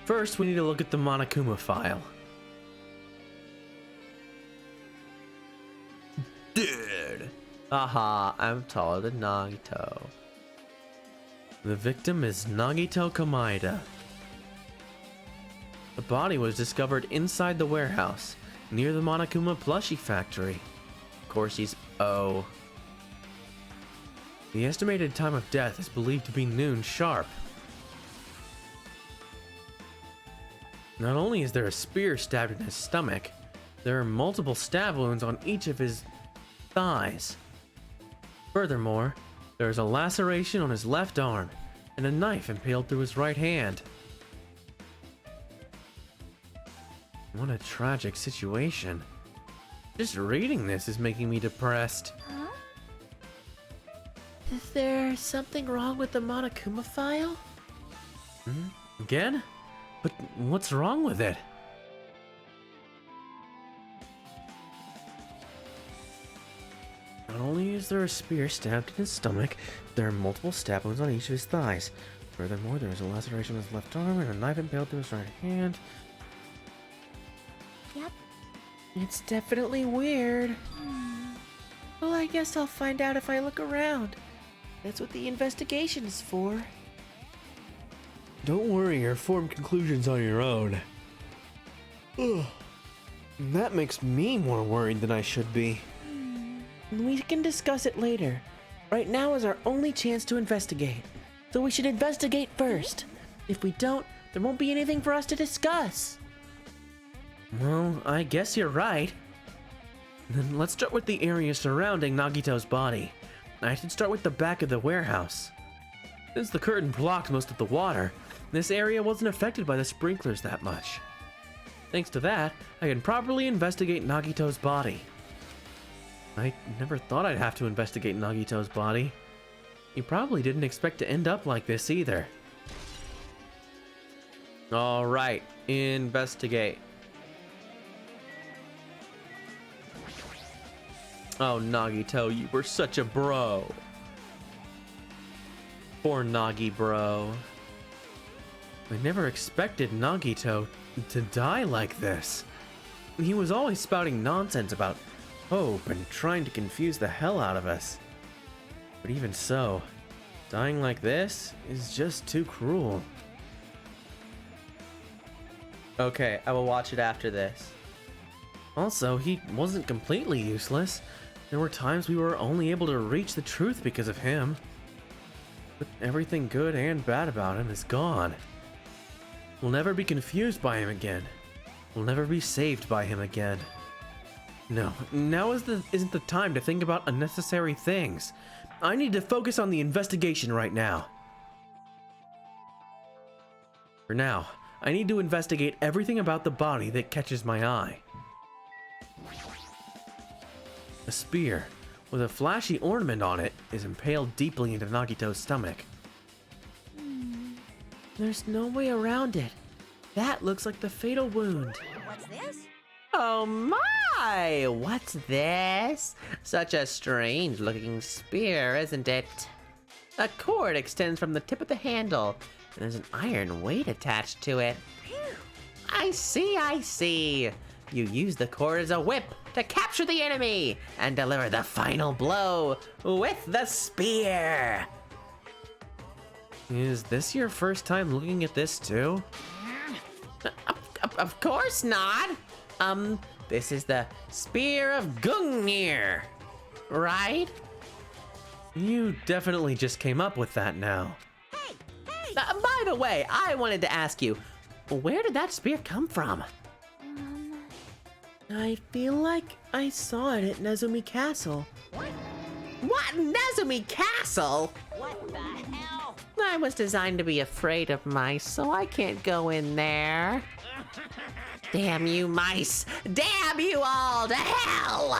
First, we need to look at the Monokuma file. Dude! Aha, I'm taller than Nagito. The victim is Nagito Komaeda. The body was discovered inside the warehouse, near the Monokuma plushie factory. Of course, he's O. The estimated time of death is believed to be noon sharp. Not only is there a spear stabbed in his stomach, there are multiple stab wounds on each of his thighs. Furthermore, there is a laceration on his left arm and a knife impaled through his right hand. What a tragic situation. Just reading this is making me depressed. Huh? Is there something wrong with the Monokuma file? Again? But what's wrong with it? Not only is there a spear stabbed in his stomach, there are multiple stab wounds on each of his thighs. Furthermore, there is a laceration on his left arm and a knife impaled through his right hand. Yep. It's definitely weird. Well, I guess I'll find out if I look around. That's what the investigation is for. Don't worry, or form conclusions on your own. Ugh. That makes me more worried than I should be. We can discuss it later. Right now is our only chance to investigate. So we should investigate first. If we don't, there won't be anything for us to discuss. Well, I guess you're right. Then let's start with the area surrounding Nagito's body. I should start with the back of the warehouse. Since the curtain blocked most of the water, this area wasn't affected by the sprinklers that much. Thanks to that, I can properly investigate Nagito's body. I never thought I'd have to investigate Nagito's body. You probably didn't expect to end up like this either. Alright, investigate. Oh, Nagito, you were such a bro. Poor Nagi bro. I never expected Nagito to die like this. He was always spouting nonsense about hope and trying to confuse the hell out of us. But even so, dying like this is just too cruel. Okay, I will watch it after this. Also, he wasn't completely useless. There were times we were only able to reach the truth because of him. But everything good and bad about him is gone. We'll never be confused by him again. We'll never be saved by him again. No, now isn't the time to think about unnecessary things. I need to focus on the investigation right now. For now, I need to investigate everything about the body that catches my eye. A spear, with a flashy ornament on it, is impaled deeply into Nagito's stomach. There's no way around it. That looks like the fatal wound. What's this? Oh my! What's this? Such a strange looking spear, isn't it? A cord extends from the tip of the handle, and there's an iron weight attached to it. I see. You use the cord as a whip to capture the enemy and deliver the final blow with the spear. Is this your first time looking at this too? Of course not. This is the Spear of Gungnir, right? You definitely just came up with that now. Hey! By the way, I wanted to ask you, where did that spear come from? I feel like I saw it at Nezumi Castle. What? Nezumi Castle? What the hell? I was designed to be afraid of mice, so I can't go in there. Damn you mice! Damn you all to hell!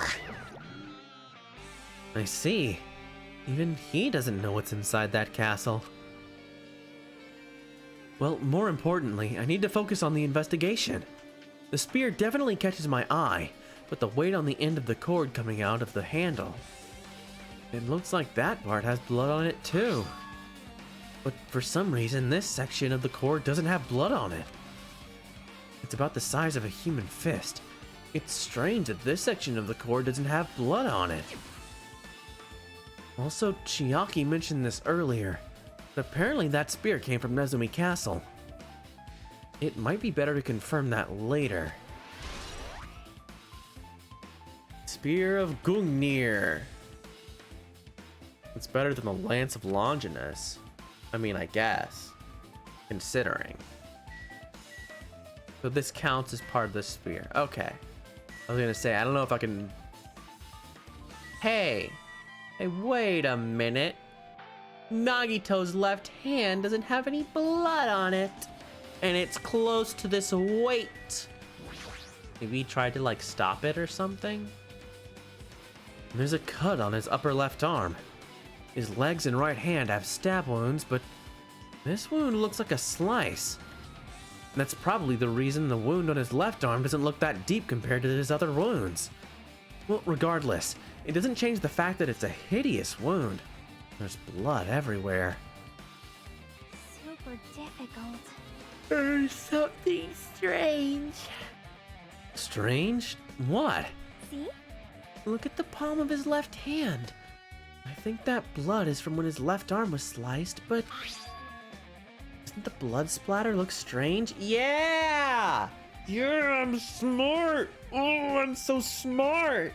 I see. Even he doesn't know what's inside that castle. Well, more importantly, I need to focus on the investigation. The spear definitely catches my eye, but the weight on the end of the cord coming out of the handle. It looks like that part has blood on it too. But for some reason, this section of the cord doesn't have blood on it. It's about the size of a human fist. It's strange that this section of the cord doesn't have blood on it. Also, Chiaki mentioned this earlier, but apparently that spear came from Nezumi Castle. It might be better to confirm that later. Spear of Gungnir. It's better than the Lance of Longinus. I mean, I guess. Considering. So this counts as part of the spear. Okay. I was gonna say, I don't know if I can... Hey, wait a minute. Nagito's left hand doesn't have any blood on it. And it's close to this weight. Maybe he tried to like stop it or something? There's a cut on his upper left arm. His legs and right hand have stab wounds, but this wound looks like a slice. That's probably the reason the wound on his left arm doesn't look that deep compared to his other wounds. Well, regardless, it doesn't change the fact that it's a hideous wound. There's blood everywhere. Super difficult. There's something strange. Strange? What? See? Look at the palm of his left hand. I think that blood is from when his left arm was sliced, but doesn't the blood splatter look strange? Yeah! Yeah, I'm smart! Oh, I'm so smart!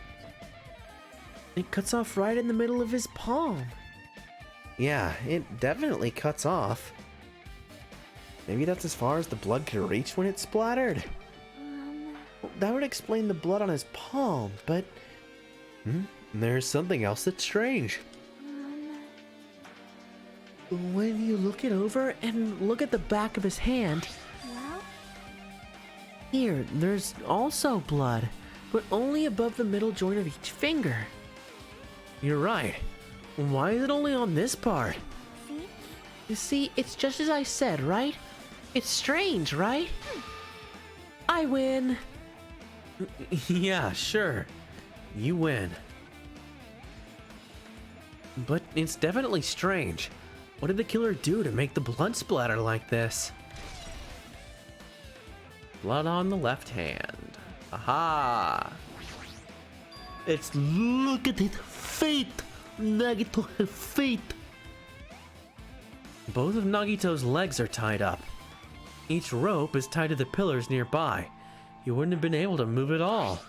It cuts off right in the middle of his palm. Yeah, it definitely cuts off. Maybe that's as far as the blood could reach when it splattered. Well, that would explain the blood on his palm, but There's something else that's strange. when you look it over and look at the back of his hand, Well, here, there's also blood, but only above the middle joint of each finger. You're right. Why is it only on this part? see? You see, it's just as I said, right? It's strange, right? I win. Yeah, sure. You win. But it's definitely strange. What did the killer do to make the blood splatter like this? Blood on the left hand. Aha! Let's look at it. Fate! Nagito have fate! Both of Nagito's legs are tied up. Each rope is tied to the pillars nearby. He wouldn't have been able to move at all.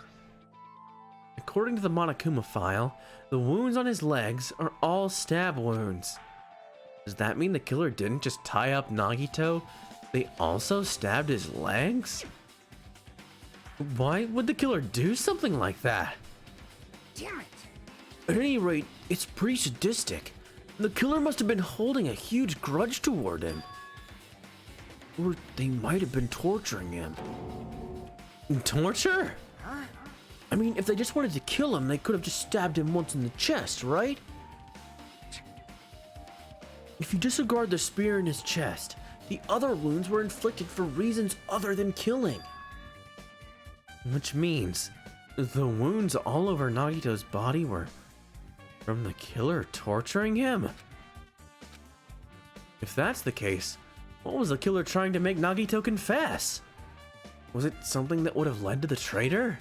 According to the Monokuma file, the wounds on his legs are all stab wounds. Does that mean the killer didn't just tie up Nagito? They also stabbed his legs? Why would the killer do something like that? Damn it! At any rate, it's pretty sadistic. The killer must have been holding a huge grudge toward him. Or they might have been torturing him. Torture? I mean, if they just wanted to kill him, they could have just stabbed him once in the chest, right? If you disregard the spear in his chest, the other wounds were inflicted for reasons other than killing. Which means the wounds all over Nagito's body were from the killer torturing him? If that's the case, what was the killer trying to make Nagito confess? Was it something that would have led to the traitor?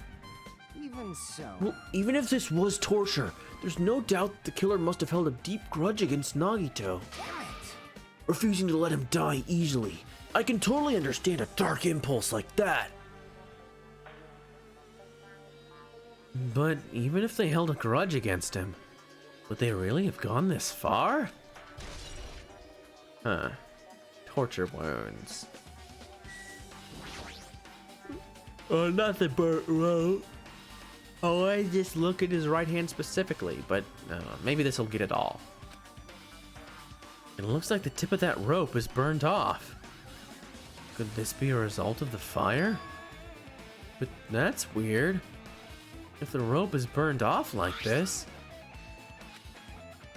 Even so. Well, even if this was torture, there's no doubt the killer must have held a deep grudge against Nagito, Damn it! refusing to let him die easily. I can totally understand a dark impulse like that. But even if they held a grudge against him, would they really have gone this far? Huh. Torture wounds. Oh, nothing, bro. Oh, I just look at his right hand specifically, but maybe this will get it all. It looks like the tip of that rope is burned off. Could this be a result of the fire? But that's weird. If the rope is burned off like this,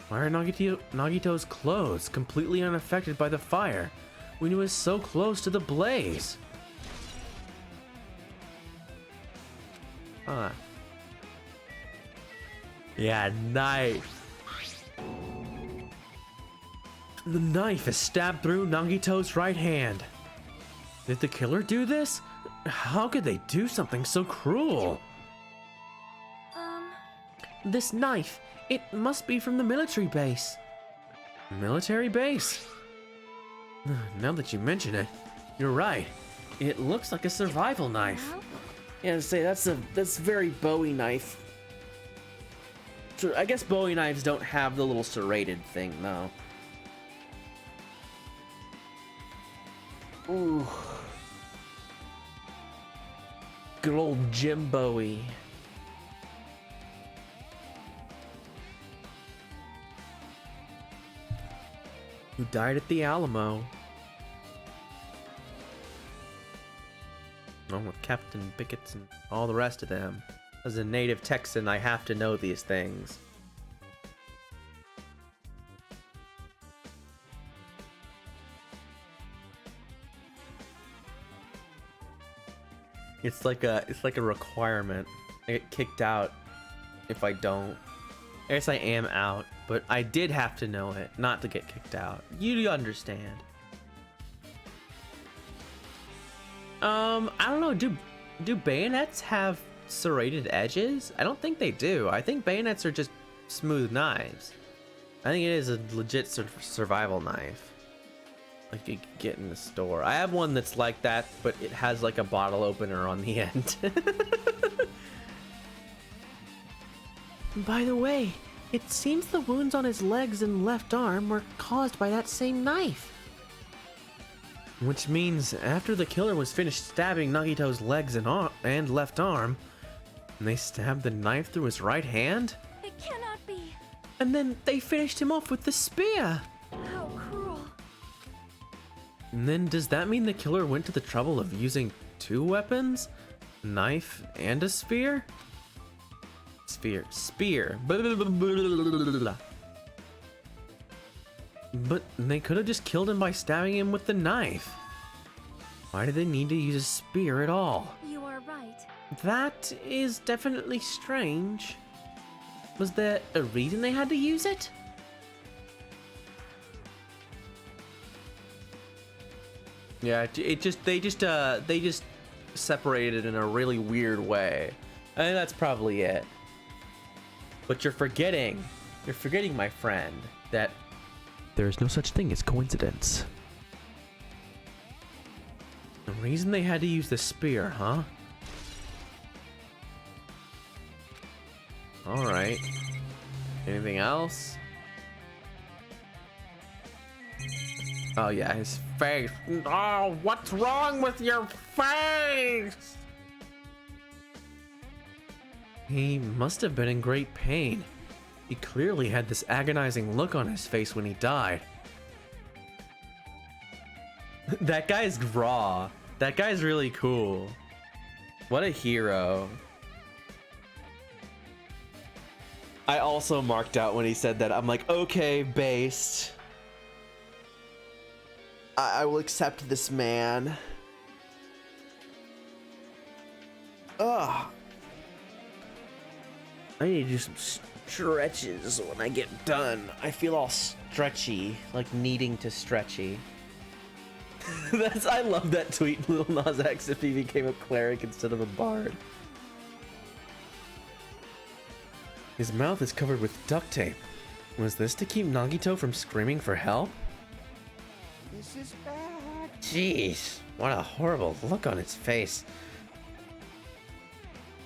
why are Nagito's clothes completely unaffected by the fire when he was so close to the blaze? Huh. Yeah, knife. The knife is stabbed through Nagito's right hand. Did the killer do this? How could they do something so cruel? This knife, it must be from the military base. Military base? Now that you mention it, you're right. It looks like a survival knife. Yeah, say that's very Bowie knife. So I guess Bowie knives don't have the little serrated thing though. Ooh. Good old Jim Bowie. Who died at the Alamo. Along with Captain Pickett and all the rest of them. As a native Texan, I have to know these things. It's like a requirement. I get kicked out if I don't. I guess I am out, but I did have to know it, not to get kicked out. You understand. I don't know, do bayonets have serrated edges? I don't think they do. I think bayonets are just smooth knives. I think it is a legit survival knife. Like you could get in the store. I have one that's like that, but it has like a bottle opener on the end. By the way, it seems the wounds on his legs and left arm were caused by that same knife. Which means after the killer was finished stabbing Nagito's legs and left arm, and they stabbed the knife through his right hand? It cannot be. And then they finished him off with the spear. How cruel. And then does that mean the killer went to the trouble of using two weapons? Knife and a spear? Spear. But they could have just killed him by stabbing him with the knife. Why did they need to use a spear at all? You are right. That is definitely strange. Was there a reason they had to use it? Yeah, they just separated it in a really weird way. I think that's probably it. But you're forgetting, my friend, that there is no such thing as coincidence. The reason they had to use the spear, huh? Alright. Anything else? Oh yeah, his face. Oh, what's wrong with your face? He must have been in great pain. He clearly had this agonizing look on his face when he died. That guy's raw. That guy's really cool. What a hero. I also marked out when he said that. I'm like, okay, based. I will accept this man. Ugh. I need to do some stretches when I get done. I feel all stretchy, like needing to stretchy. I love that tweet, Lil Nas X, if he became a cleric instead of a bard. His mouth is covered with duct tape. Was this to keep Nagito from screaming for help? This is bad. Jeez, what a horrible look on his face.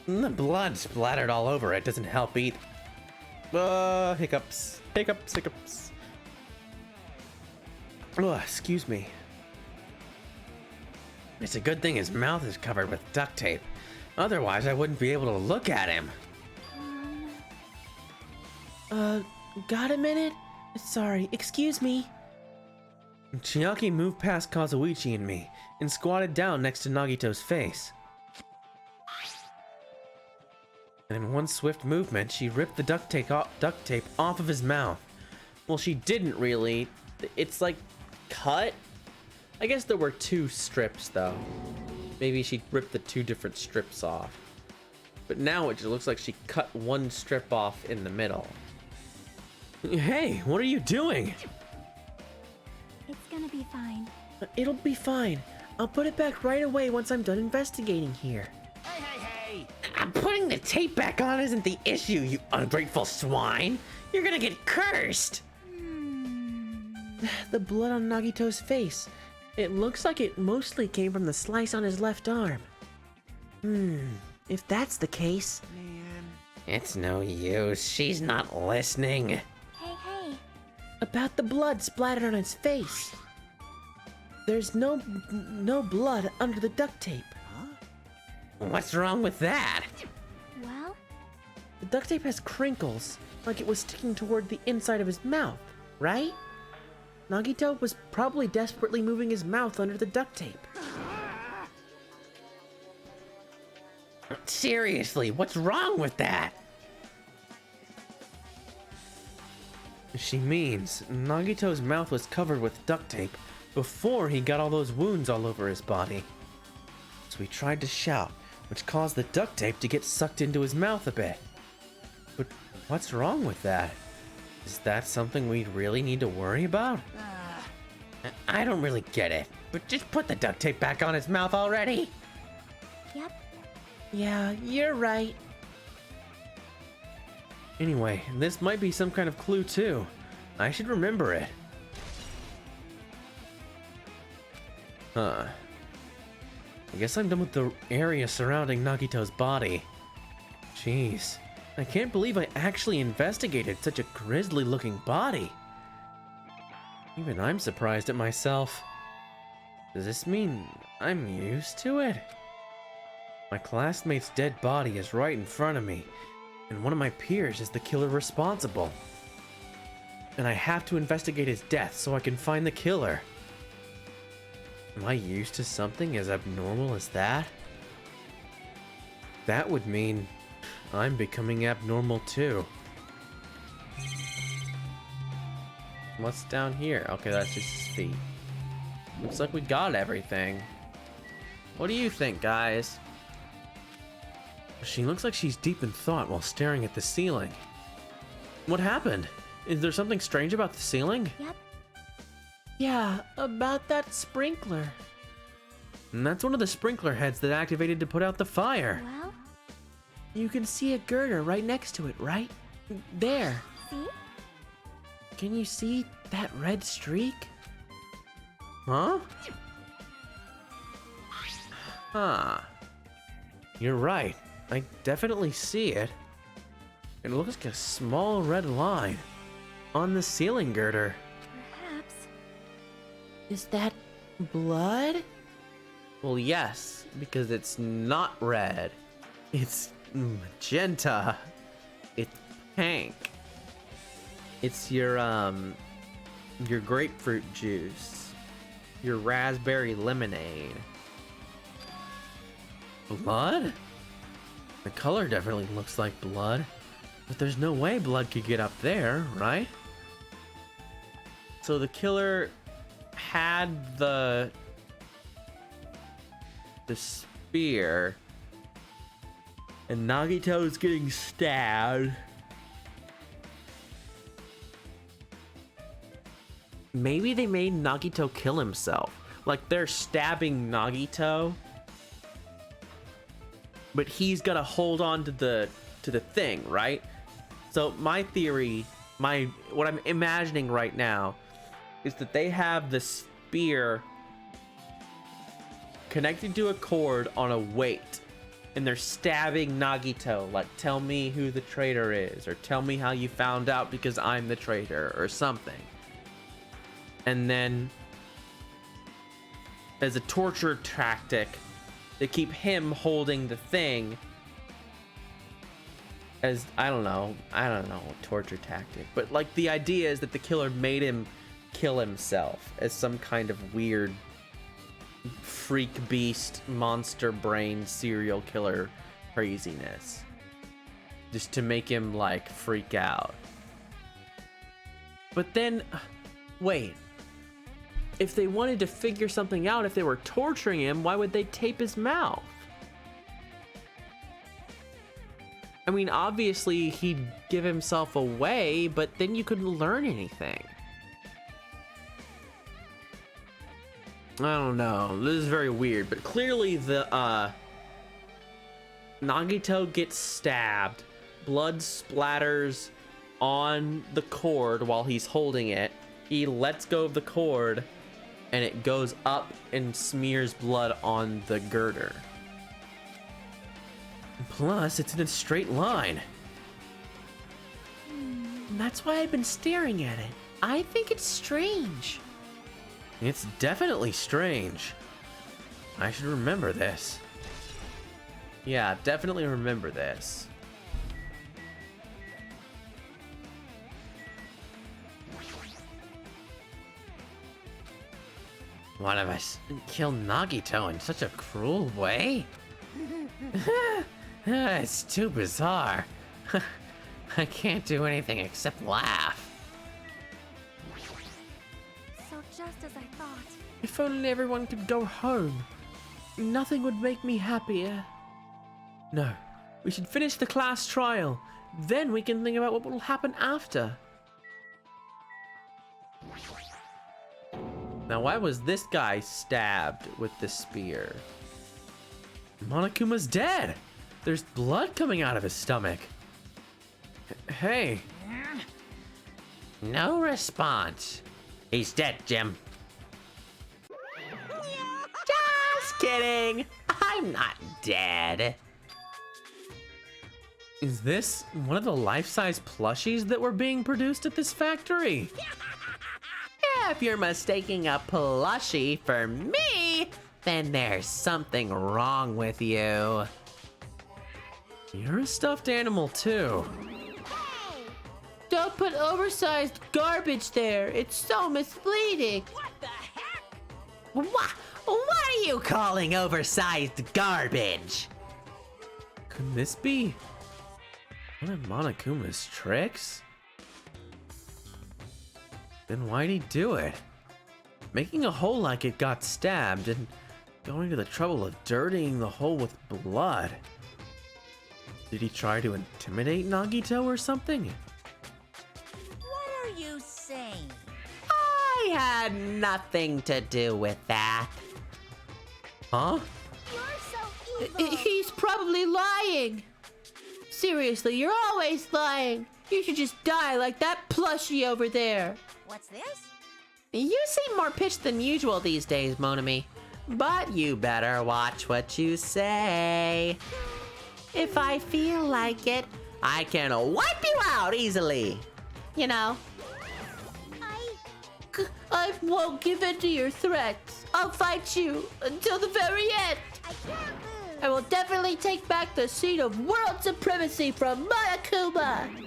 And the blood splattered all over it. Doesn't help either. Hiccups. Oh, excuse me. It's a good thing his mouth is covered with duct tape. Otherwise, I wouldn't be able to look at him. Got a minute? Sorry, excuse me. Chiaki moved past Kazuichi and me and squatted down next to Nagito's face. And in one swift movement, she ripped the duct tape off of his mouth. Well, she didn't really. It's like cut. I guess there were two strips though. Maybe she ripped the two different strips off. But now it just looks like she cut one strip off in the middle. Hey, what are you doing? It's gonna be fine. It'll be fine. I'll put it back right away once I'm done investigating here. Hey! Putting the tape back on isn't the issue, you ungrateful swine. You're gonna get cursed. The blood on Nagito's face. It looks like it mostly came from the slice on his left arm. If that's the case... It's no use. She's not listening. Hey, hey. About the blood splattered on his face. There's no blood under the duct tape. What's wrong with that? Well, The duct tape has crinkles, like it was sticking toward the inside of his mouth, right? Nagito was probably desperately moving his mouth under the duct tape. Seriously, what's wrong with that? She means Nagito's mouth was covered with duct tape before he got all those wounds all over his body. So he tried to shout, which caused the duct tape to get sucked into his mouth a bit. But what's wrong with that? Is that something we really need to worry about? I don't really get it, but just put the duct tape back on his mouth already. yep. Yeah, you're right. Anyway, this might be some kind of clue too. I should remember it. Huh. I guess I'm done with the area surrounding Nagito's body. Jeez, I can't believe I actually investigated such a grisly looking body. Even I'm surprised at myself. Does this mean I'm used to it? My classmate's dead body is right in front of me, and one of my peers is the killer responsible. And I have to investigate his death so I can find the killer. Am I used to something as abnormal as that? That would mean I'm becoming abnormal too. What's down here? Okay, that's just his feet. Looks like we got everything. What do you think, guys? She looks like she's deep in thought while staring at the ceiling. What happened? Is there something strange about the ceiling? Yep. Yeah, about that sprinkler. And that's one of the sprinkler heads that activated to put out the fire. Well, You can see a girder right next to it, right? There. see? Can you see that red streak? Huh? Huh. You're right. I definitely see it. It looks like a small red line on the ceiling girder. Perhaps. Is that blood? Well, yes, because it's not red. It's magenta. It's pink. It's your grapefruit juice. Your raspberry lemonade. Blood? The color definitely looks like blood, but there's no way blood could get up there, right? So the killer had the spear, and Nagito's getting stabbed. Maybe they made Nagito kill himself. Like they're stabbing Nagito, but he's got to hold on to the thing, right? So my theory, what I'm imagining right now is that they have the spear connected to a cord on a weight, and they're stabbing Nagito, like, tell me who the traitor is, or tell me how you found out because I'm the traitor, or something. And then, as a torture tactic, they keep him holding the thing as, I don't know, torture tactic. But, like, the idea is that the killer made him kill himself as some kind of weird freak beast, monster brain, serial killer craziness. Just to make him, like, freak out. But then, wait. If they wanted to figure something out, if they were torturing him, why would they tape his mouth? I mean, obviously he'd give himself away, but then you couldn't learn anything. I don't know. This is very weird, but clearly the Nagito gets stabbed. Blood splatters on the cord while he's holding it. He lets go of the cord and it goes up and smears blood on the girder. Plus, it's in a straight line. That's why I've been staring at it. I think it's strange. It's definitely strange. I should remember this. Yeah, definitely remember this. One of us killed Nagito in such a cruel way? It's too bizarre. I can't do anything except laugh. So just as I thought. If only everyone could go home. Nothing would make me happier. No, we should finish the class trial. Then we can think about what will happen after. Now, why was this guy stabbed with the spear? Monokuma's dead. There's blood coming out of his stomach. Hey. No response. He's dead, Jim. Just kidding. I'm not dead. Is this one of the life-size plushies that were being produced at this factory? If you're mistaking a plushie for me, then there's something wrong with you. You're a stuffed animal too. Don't put oversized garbage there. It's so misleading. What are you calling oversized garbage? Could this be one of Monokuma's tricks? Then why'd he do it? Making a hole like it got stabbed and going to the trouble of dirtying the hole with blood. Did he try to intimidate Nagito or something? What are you saying? I had nothing to do with that. Huh? You're so evil. He's probably lying. Seriously, you're always lying. You should just die like that plushie over there. What's this? You seem more pitched than usual these days, Monami. But you better watch what you say. If I feel like it, I can wipe you out easily. You know. I won't give in to your threats. I'll fight you until the very end. I can't move. I will definitely take back the seat of world supremacy from Monokuma.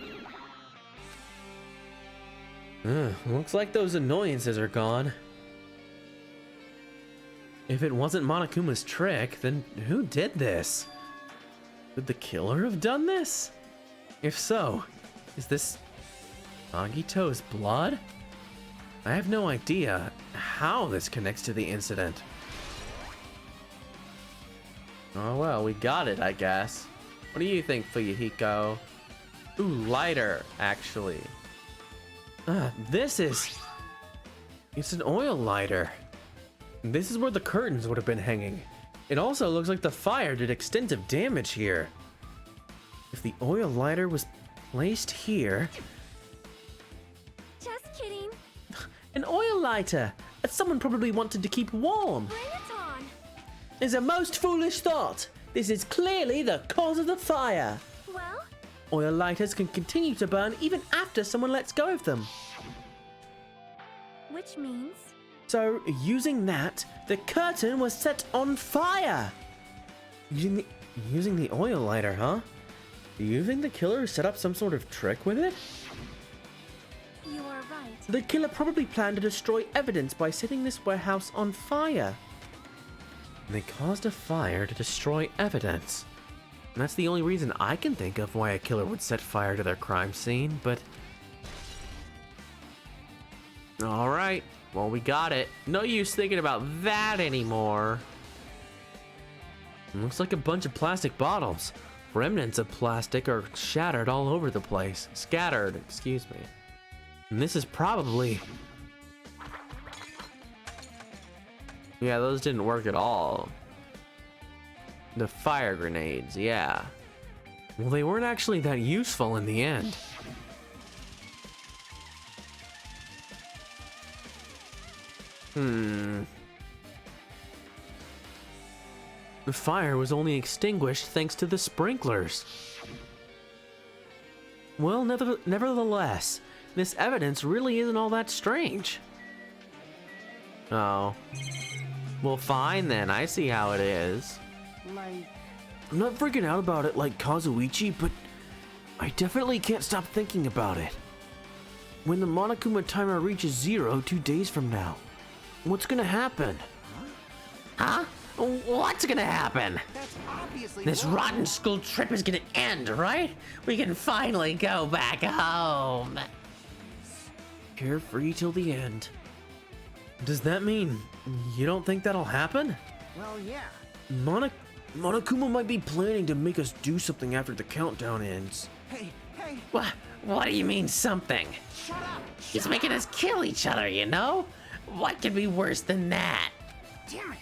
Looks like those annoyances are gone. If it wasn't Monokuma's trick, then who did this? Could the killer have done this? If so, is this Nagito's blood? I have no idea how this connects to the incident. Oh well, we got it, I guess. What do you think, Fuyuhiko? Ooh, lighter, actually. It's an oil lighter. This is where the curtains would have been hanging. It also looks like the fire did extensive damage here. If the oil lighter was placed here... Just kidding. An oil lighter that someone probably wanted to keep warm. Bring it on. Is a most foolish thought. This is clearly the cause of the fire. Well, Oil lighters can continue to burn even after someone lets go of them. which means So, using that, the curtain was set on fire. Using the oil lighter, huh? Do you think the killer set up some sort of trick with it? you are right. The killer probably planned to destroy evidence by setting this warehouse on fire. They caused a fire to destroy evidence. And that's the only reason I can think of why a killer would set fire to their crime scene, but... Alright, well we got it. No use thinking about that anymore. It looks like a bunch of plastic bottles. Remnants of plastic are shattered all over the place. Scattered, excuse me. And this is probably... Yeah, those didn't work at all. The fire grenades, yeah. Well, they weren't actually that useful in the end. The fire was only extinguished thanks to the sprinklers. Well, nevertheless, this evidence really isn't all that strange. Oh. Well, fine then. I see how it is. I'm not freaking out about it like Kazuichi, but I definitely can't stop thinking about it. When the Monokuma timer reaches 0 2 days from now, what's gonna happen? Huh? What's gonna happen? That's obviously This wrong. rotten school trip is gonna end, right? We can finally go back home. Carefree till the end. Does that mean you don't think that'll happen? Well, yeah. Monokuma might be planning to make us do something after the countdown ends. Hey, What do you mean something? shut up! He's making us kill each other, you know? What could be worse than that? Damn it!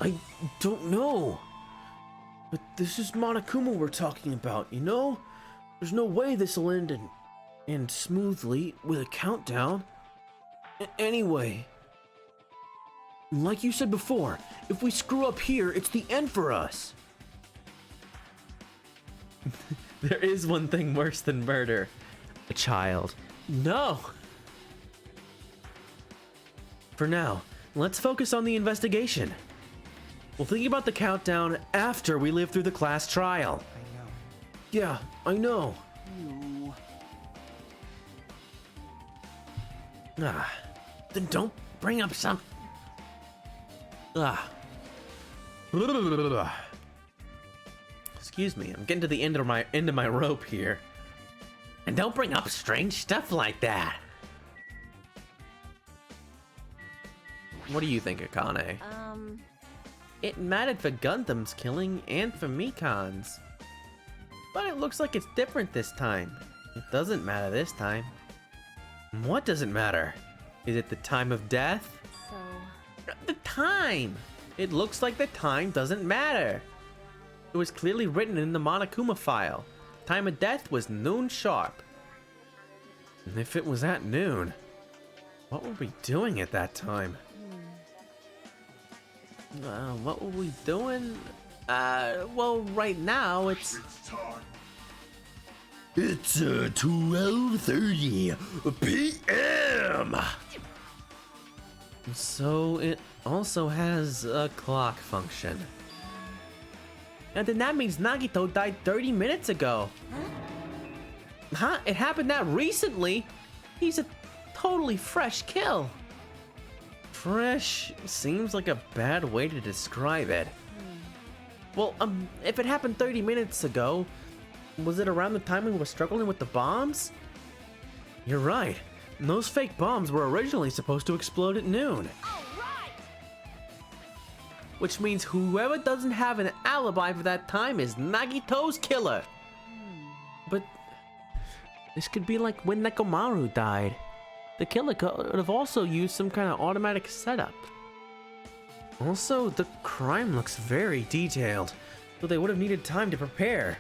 I don't know. But this is Monokuma we're talking about, you know? There's no way this'll end smoothly with a countdown. Anyway, like you said before, if we screw up here, it's the end for us. There is one thing worse than murder. A child. No! For now, let's focus on the investigation. We'll think about the countdown after we live through the class trial. I know. Yeah, I know. You. Then don't bring up some... Excuse me, I'm getting to the end of my rope here. And don't bring up strange stuff like that. What do you think, Akane? It mattered for Gundam's killing and for Mikan's. But it looks like it's different this time. It doesn't matter this time. What doesn't matter? Is it the time of death? So, The time! It looks like the time doesn't matter. It was clearly written in the Monokuma file. Time of death was noon sharp. And if it was at noon, what were we doing at that time? What were we doing? Well, right now it's 12:30 p.m. So it also has a clock function. And then that means Nagito died 30 minutes ago. Huh? It happened that recently? He's a totally fresh kill. Fresh seems like a bad way to describe it. Well, if it happened 30 minutes ago, was it around the time we were struggling with the bombs? You're right. Those fake bombs were originally supposed to explode at noon. Which means whoever doesn't have an alibi for that time is Nagito's killer. But this could be like when Nekomaru died. The killer could have also used some kind of automatic setup. Also, the crime looks very detailed, so they would have needed time to prepare.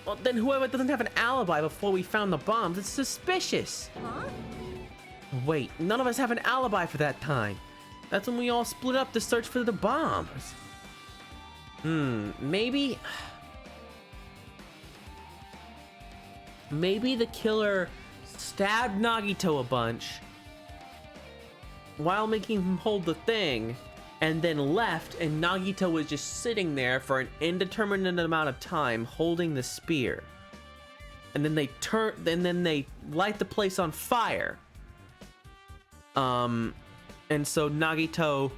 Well, then whoever doesn't have an alibi before we found the bombs, it's suspicious. Wait, none of us have an alibi for that time. That's when we all split up to search for the bombs. Maybe the killer stabbed Nagito a bunch while making him hold the thing, and then left, and Nagito was just sitting there for an indeterminate amount of time holding the spear. And then they light the place on fire. And so Nagito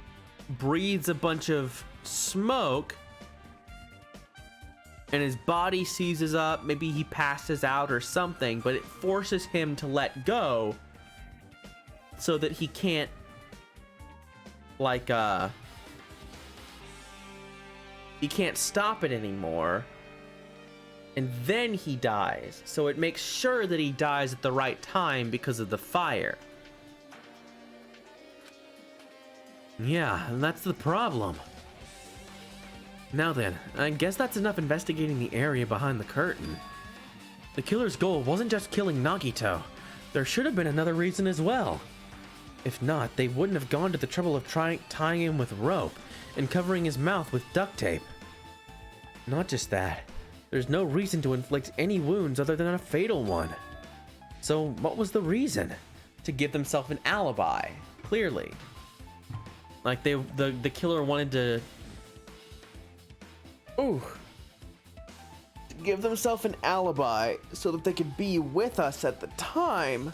breathes a bunch of smoke, and his body seizes up. Maybe he passes out or something, but it forces him to let go so that he can't, he can't stop it anymore. And then he dies. So it makes sure that he dies at the right time because of the fire. Yeah, and that's the problem. Now then, I guess that's enough investigating the area behind the curtain. The killer's goal wasn't just killing Nagito. There should have been another reason as well. If not, they wouldn't have gone to the trouble of tying him with rope and covering his mouth with duct tape. Not just that, there's no reason to inflict any wounds other than a fatal one. So what was the reason? To give themselves an alibi, clearly. Like the killer wanted to Give themselves an alibi so that they could be with us at the time.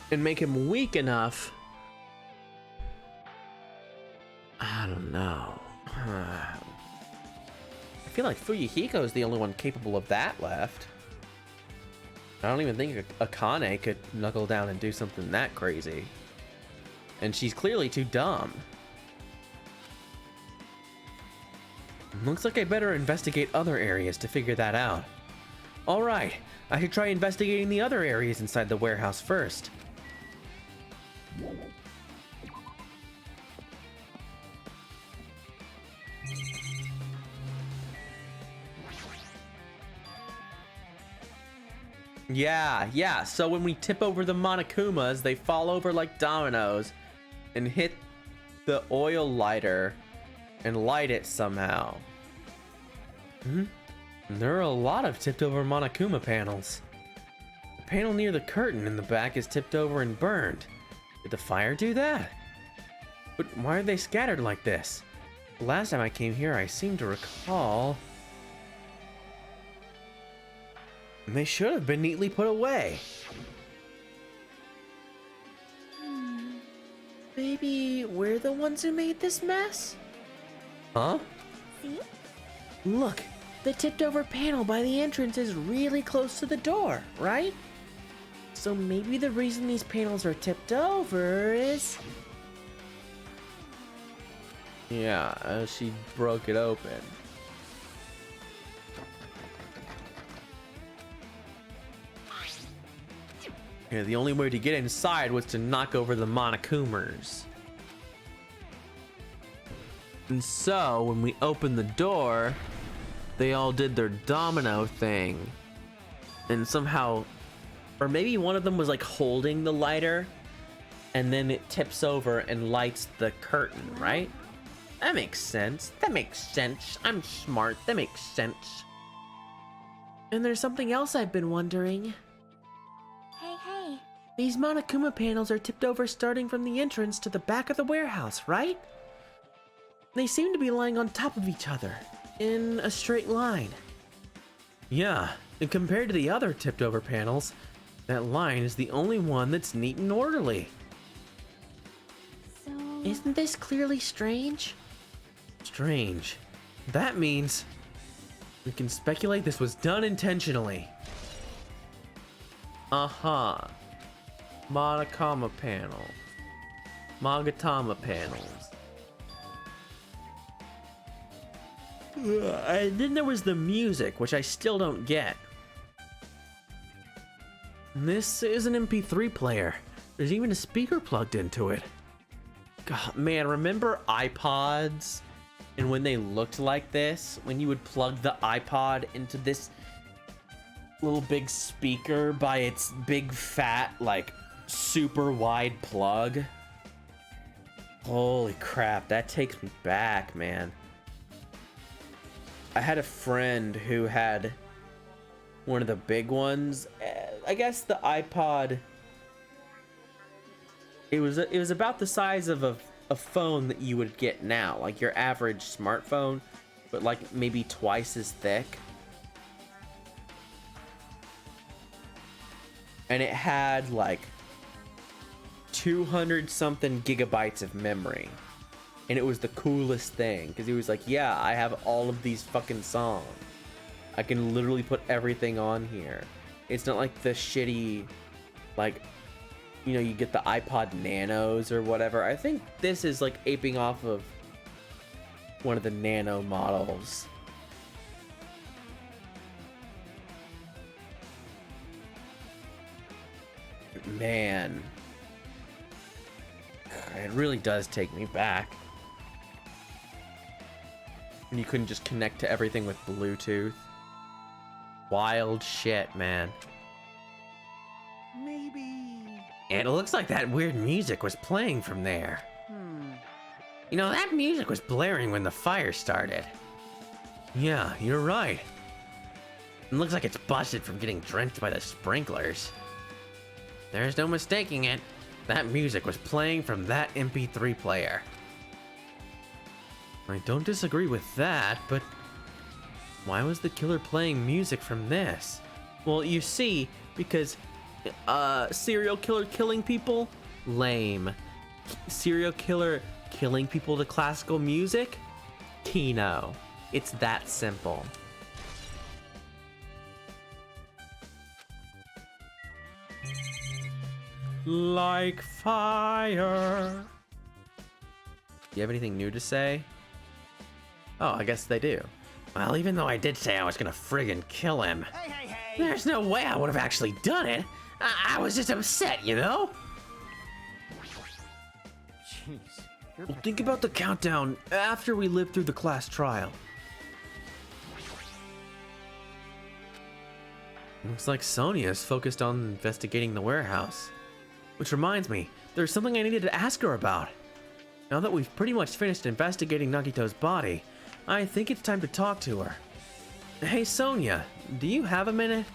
And make him weak enough. I don't know. I feel like Fuyuhiko is the only one capable of that left. I don't even think Akane could knuckle down and do something that crazy. And she's clearly too dumb. Looks like I better investigate other areas to figure that out. Alright, I should try investigating the other areas inside the warehouse first. Yeah, so when we tip over the Monokumas, they fall over like dominoes and hit the oil lighter and light it somehow. There are a lot of tipped over Monokuma panels. The panel near the curtain in the back is tipped over and burned. Did the fire do that? But why are they scattered like this? The last time I came here, I seem to recall... They should have been neatly put away. Maybe we're the ones who made this mess? Huh? See? Look, the tipped over panel by the entrance is really close to the door, right? So maybe the reason these panels are tipped over is... Yeah, she broke it open. Yeah, the only way to get inside was to knock over the Monokumers. And so, when we opened the door, they all did their domino thing. And somehow, or maybe one of them was like holding the lighter, and then it tips over and lights the curtain, right? That makes sense. That makes sense. I'm smart. That makes sense. And there's something else I've been wondering. Hey. These Monokuma panels are tipped over starting from the entrance to the back of the warehouse, right? They seem to be lying on top of each other, in a straight line. Yeah, and compared to the other tipped over panels, that line is the only one that's neat and orderly. So... Isn't this clearly strange? Strange. That means we can speculate this was done intentionally. Monokuma panel. Magatama panels. And then there was the music, which I still don't get. This is an MP3 player. There's even a speaker plugged into it. God, man, remember iPods? And when they looked like this? When you would plug the iPod into this little big speaker by its big fat, like, super wide plug? Holy crap, that takes me back, man. I had a friend who had one of the big ones. I guess the iPod, it was about the size of a phone that you would get now, like your average smartphone, but like maybe twice as thick. And it had like 200 something gigabytes of memory. And it was the coolest thing, because he was like, yeah, I have all of these fucking songs. I can literally put everything on here. It's not like the shitty, like, you know, you get the iPod Nanos or whatever. I think this is like aping off of one of the Nano models. Man. It really does take me back. And you couldn't just connect to everything with Bluetooth. Wild shit, man. Maybe. And it looks like that weird music was playing from there. You know, that music was blaring when the fire started. Yeah, you're right. It looks like it's busted from getting drenched by the sprinklers. There's no mistaking it. That music was playing from that MP3 player. I don't disagree with that, but why was the killer playing music from this? Well, you see, because serial killer killing people? Lame. Serial killer killing people to classical music? Kino. It's that simple. Like fire. You have anything new to say? Oh, I guess they do. Well, even though I did say I was gonna friggin' kill him, Hey, hey, hey! there's no way I would have actually done it. I was just upset, you know? Jeez. You're Well, think about the countdown after we live through the class trial. Looks like Sonia's focused on investigating the warehouse. Which reminds me, there's something I needed to ask her about. Now that we've pretty much finished investigating Nagito's body, I think it's time to talk to her. Hey Sonia, do you have a minute?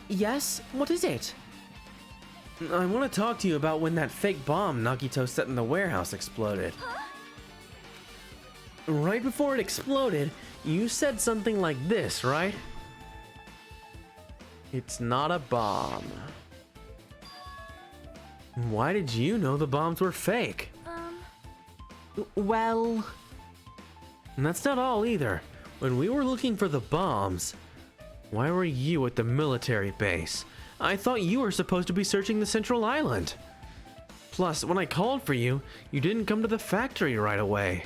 Yes? What is it? I want to talk to you about when that fake bomb Nagito set in the warehouse exploded. Right before it exploded, you said something like this, right? It's not a bomb. Why did you know the bombs were fake? Well... And that's not all either. When we were looking for the bombs, why were you at the military base? I thought you were supposed to be searching the central island. Plus, when I called for you, you didn't come to the factory right away.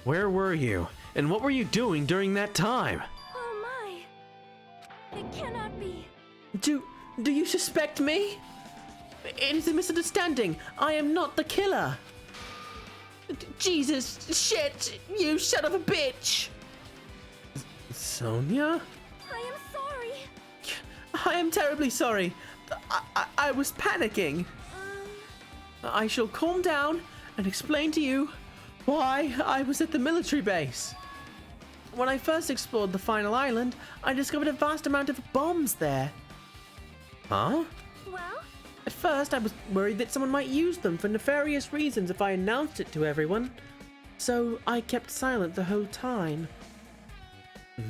Where were you? And what were you doing during that time? Oh my! It cannot be. Do you suspect me? It is a misunderstanding. I am not the killer. Jesus, shit, you son of a bitch. Sonia? I am sorry. I am terribly sorry. I was panicking. I shall calm down and explain to you why I was at the military base. When I first explored the final island, I discovered a vast amount of bombs there. Huh? Well, At first, I was worried that someone might use them for nefarious reasons if I announced it to everyone. So I kept silent the whole time.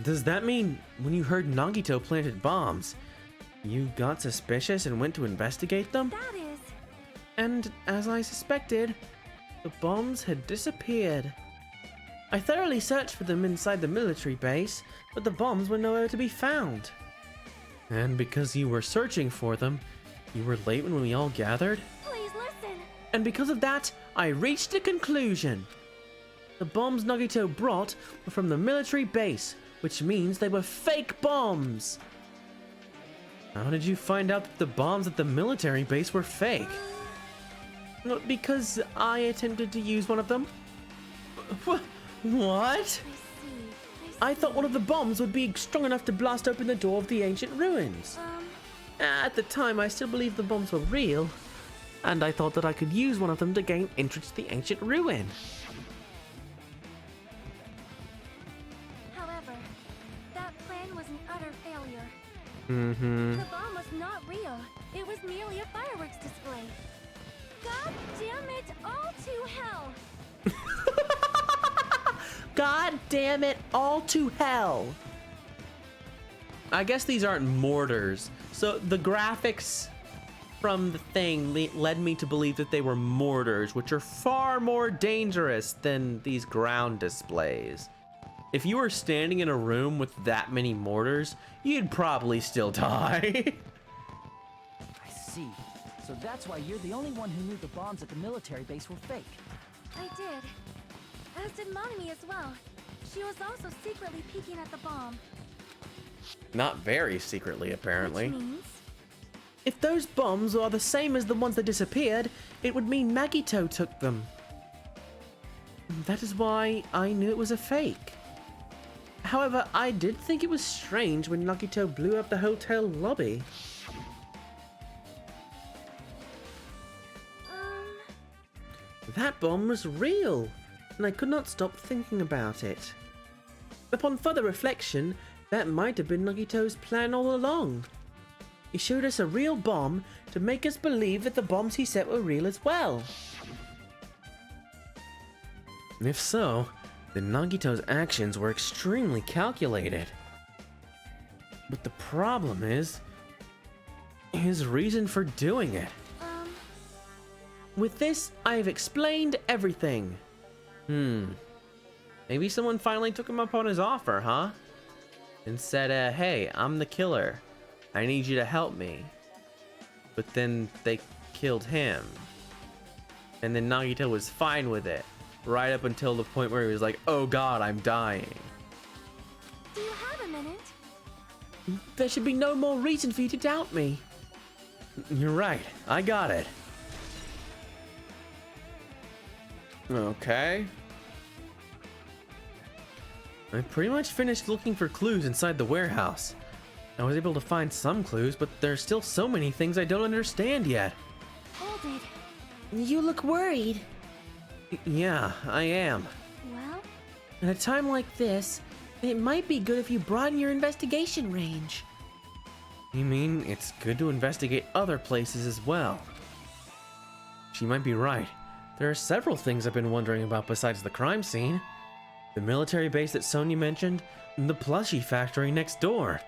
Does that mean when you heard Nagito planted bombs, you got suspicious and went to investigate them? that is. And as I suspected, the bombs had disappeared. I thoroughly searched for them inside the military base, but the bombs were nowhere to be found. And because you were searching for them, you were late when we all gathered? Please listen. And because of that, I reached a conclusion. The bombs Nagito brought were from the military base, which means they were fake bombs. How did you find out that the bombs at the military base were fake? Well, because I attempted to use one of them. What? I see. I thought one of the bombs would be strong enough to blast open the door of the ancient ruins. At the time, I still believed the bombs were real, and I thought that I could use one of them to gain entrance to the ancient ruin. However, that plan was an utter failure. Mm-hmm. The bomb was not real. It was merely a fireworks display. God damn it all to hell! God damn it, all to hell. I guess these aren't mortars. So the graphics from the thing led me to believe that they were mortars, which are far more dangerous than these ground displays. If you were standing in a room with that many mortars, you'd probably still die. I see. So that's why you're the only one who knew the bombs at the military base were fake. I did. As did Monami as well. She was also secretly peeking at the bomb. Not very secretly, apparently. Which means If those bombs are the same as the ones that disappeared, it would mean Nagito took them. That is why I knew it was a fake. However, I did think it was strange when Nagito blew up the hotel lobby. That bomb was real, and I could not stop thinking about it. Upon further reflection, that might have been Nagito's plan all along. He showed us a real bomb to make us believe that the bombs he set were real as well. If so, then Nagito's actions were extremely calculated. But the problem is his reason for doing it. With this, I have explained everything. Maybe someone finally took him up on his offer, huh? And said, hey, I'm the killer. I need you to help me. But then they killed him. And then Nagito was fine with it. Right up until the point where he was like, oh god, I'm dying. Do you have a minute? There should be no more reason for you to doubt me. You're right. I got it. Okay. I pretty much finished looking for clues inside the warehouse. I was able to find some clues, but there's still so many things I don't understand yet. Hold it. You look worried. Yeah, I am. Well, At a time like this, it might be good if you broaden your investigation range. You mean it's good to investigate other places as well? She might be right. There are several things I've been wondering about besides the crime scene. The military base that Sonia mentioned, and the plushie factory next door.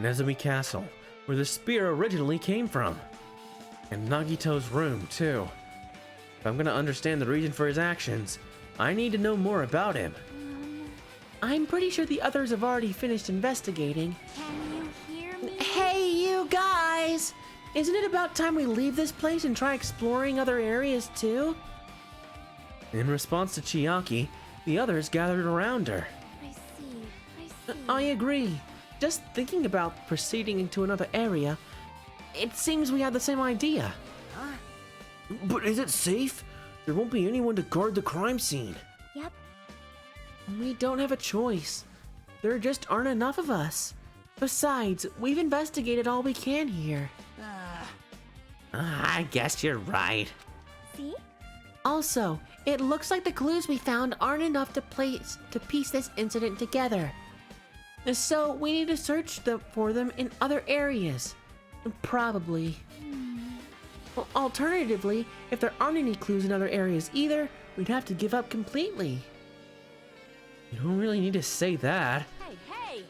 Nezumi Castle, where the spear originally came from. And Nagito's room, too. If I'm gonna understand the reason for his actions, I need to know more about him. I'm pretty sure the others have already finished investigating. can you hear me? Hey, you guys! Isn't it about time we leave this place and try exploring other areas too? In response to Chiaki, the others gathered around her. I see. I agree. Just thinking about proceeding into another area, it seems we have the same idea. But is it safe? There won't be anyone to guard the crime scene. Yep. We don't have a choice. There just aren't enough of us. Besides, we've investigated all we can here. I guess you're right. See? Also, it looks like the clues we found aren't enough to piece this incident together. So we need to search for them in other areas. Probably. Well, alternatively, if there aren't any clues in other areas either, we'd have to give up completely. You don't really need to say that. Hey!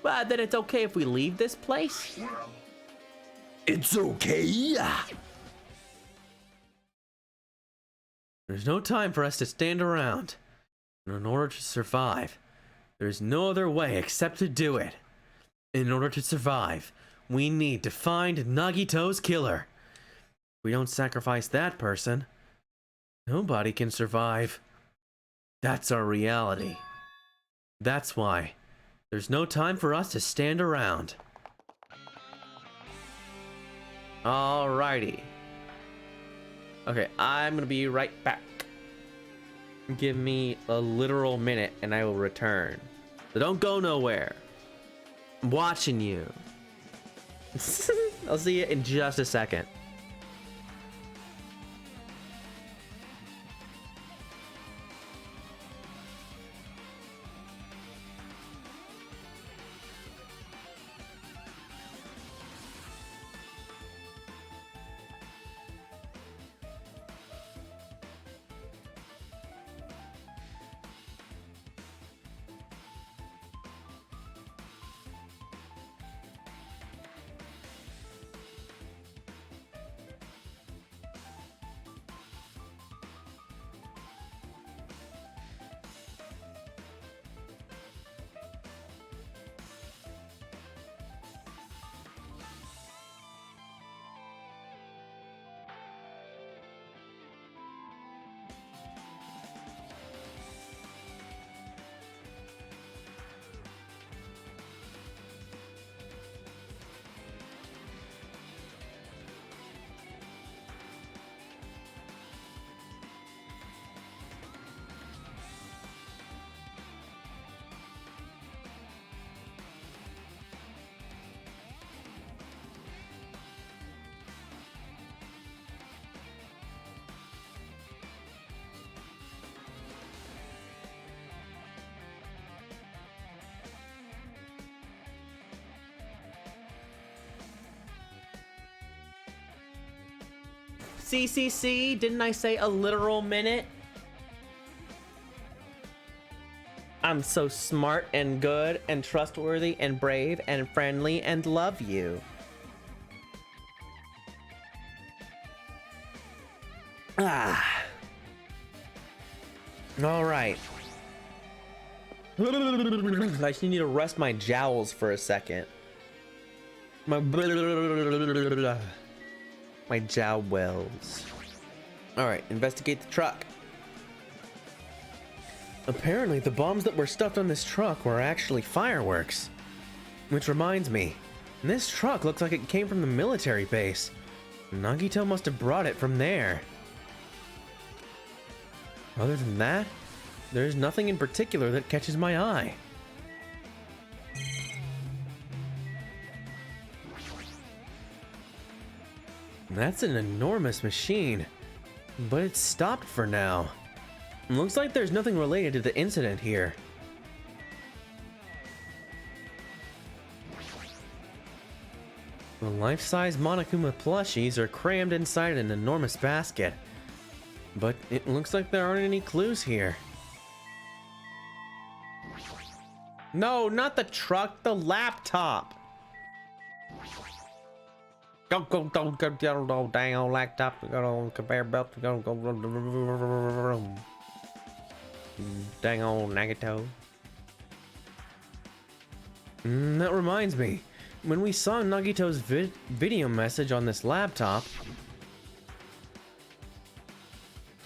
But then it's okay if we leave this place? It's okay. There's no time for us to stand around. And in order to survive, there's no other way except to do it. In order to survive, we need to find Nagito's killer. If we don't sacrifice that person, nobody can survive. That's our reality. That's why there's no time for us to stand around. Alrighty. Okay, I'm gonna be right back. Give me a literal minute and I will return. So don't go nowhere. I'm watching you. I'll see you in just a second. CCC, didn't I say a literal minute? I'm so smart and good and trustworthy and brave and friendly and love you. Ah. All right. I just need to rest my jowls for a second. My jowls. All right, investigate the truck. Apparently, the bombs that were stuffed on this truck were actually fireworks. Which reminds me, this truck looks like it came from the military base. Nagito must have brought it from there. Other than that, there's nothing in particular that catches my eye. That's an enormous machine, but it's stopped for now. Looks like there's nothing related to the incident here. The life-size Monokuma plushies are crammed inside an enormous basket, but it looks like there aren't any clues here. No, not the truck, the laptop. Go, dang old laptop, go on conveyor belt, go. Dang old Nagito. That reminds me, when we saw Nagito's video message on this laptop,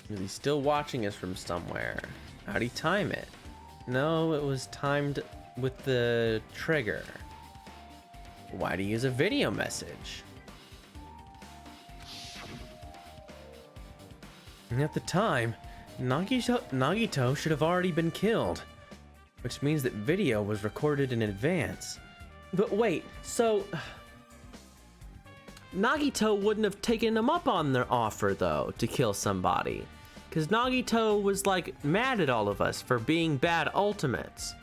is he still watching us from somewhere? How'd he time it? No, it was timed with the trigger. Why'd he use a video message? And at the time, Nagito should have already been killed, which means that video was recorded in advance. But wait, so Nagito wouldn't have taken him up on their offer though to kill somebody, because Nagito was like mad at all of us for being bad ultimates.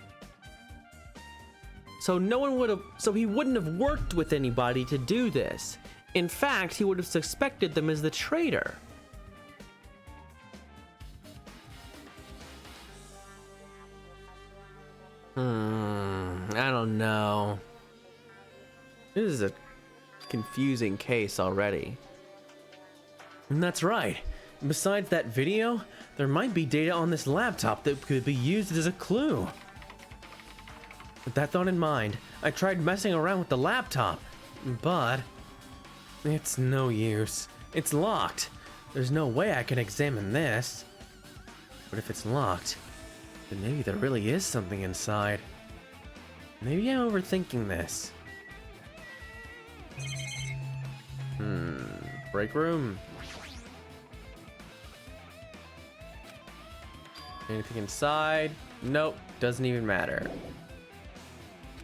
So he wouldn't have worked with anybody to do this. In fact, he would have suspected them as the traitor. I don't know. This is a confusing case already. And that's right. Besides that video, there might be data on this laptop that could be used as a clue. With that thought in mind, I tried messing around with the laptop, but it's no use. It's locked. There's no way I can examine this. But if it's locked, then maybe there really is something inside. Maybe I'm overthinking this. Break room. Anything inside? Nope, doesn't even matter.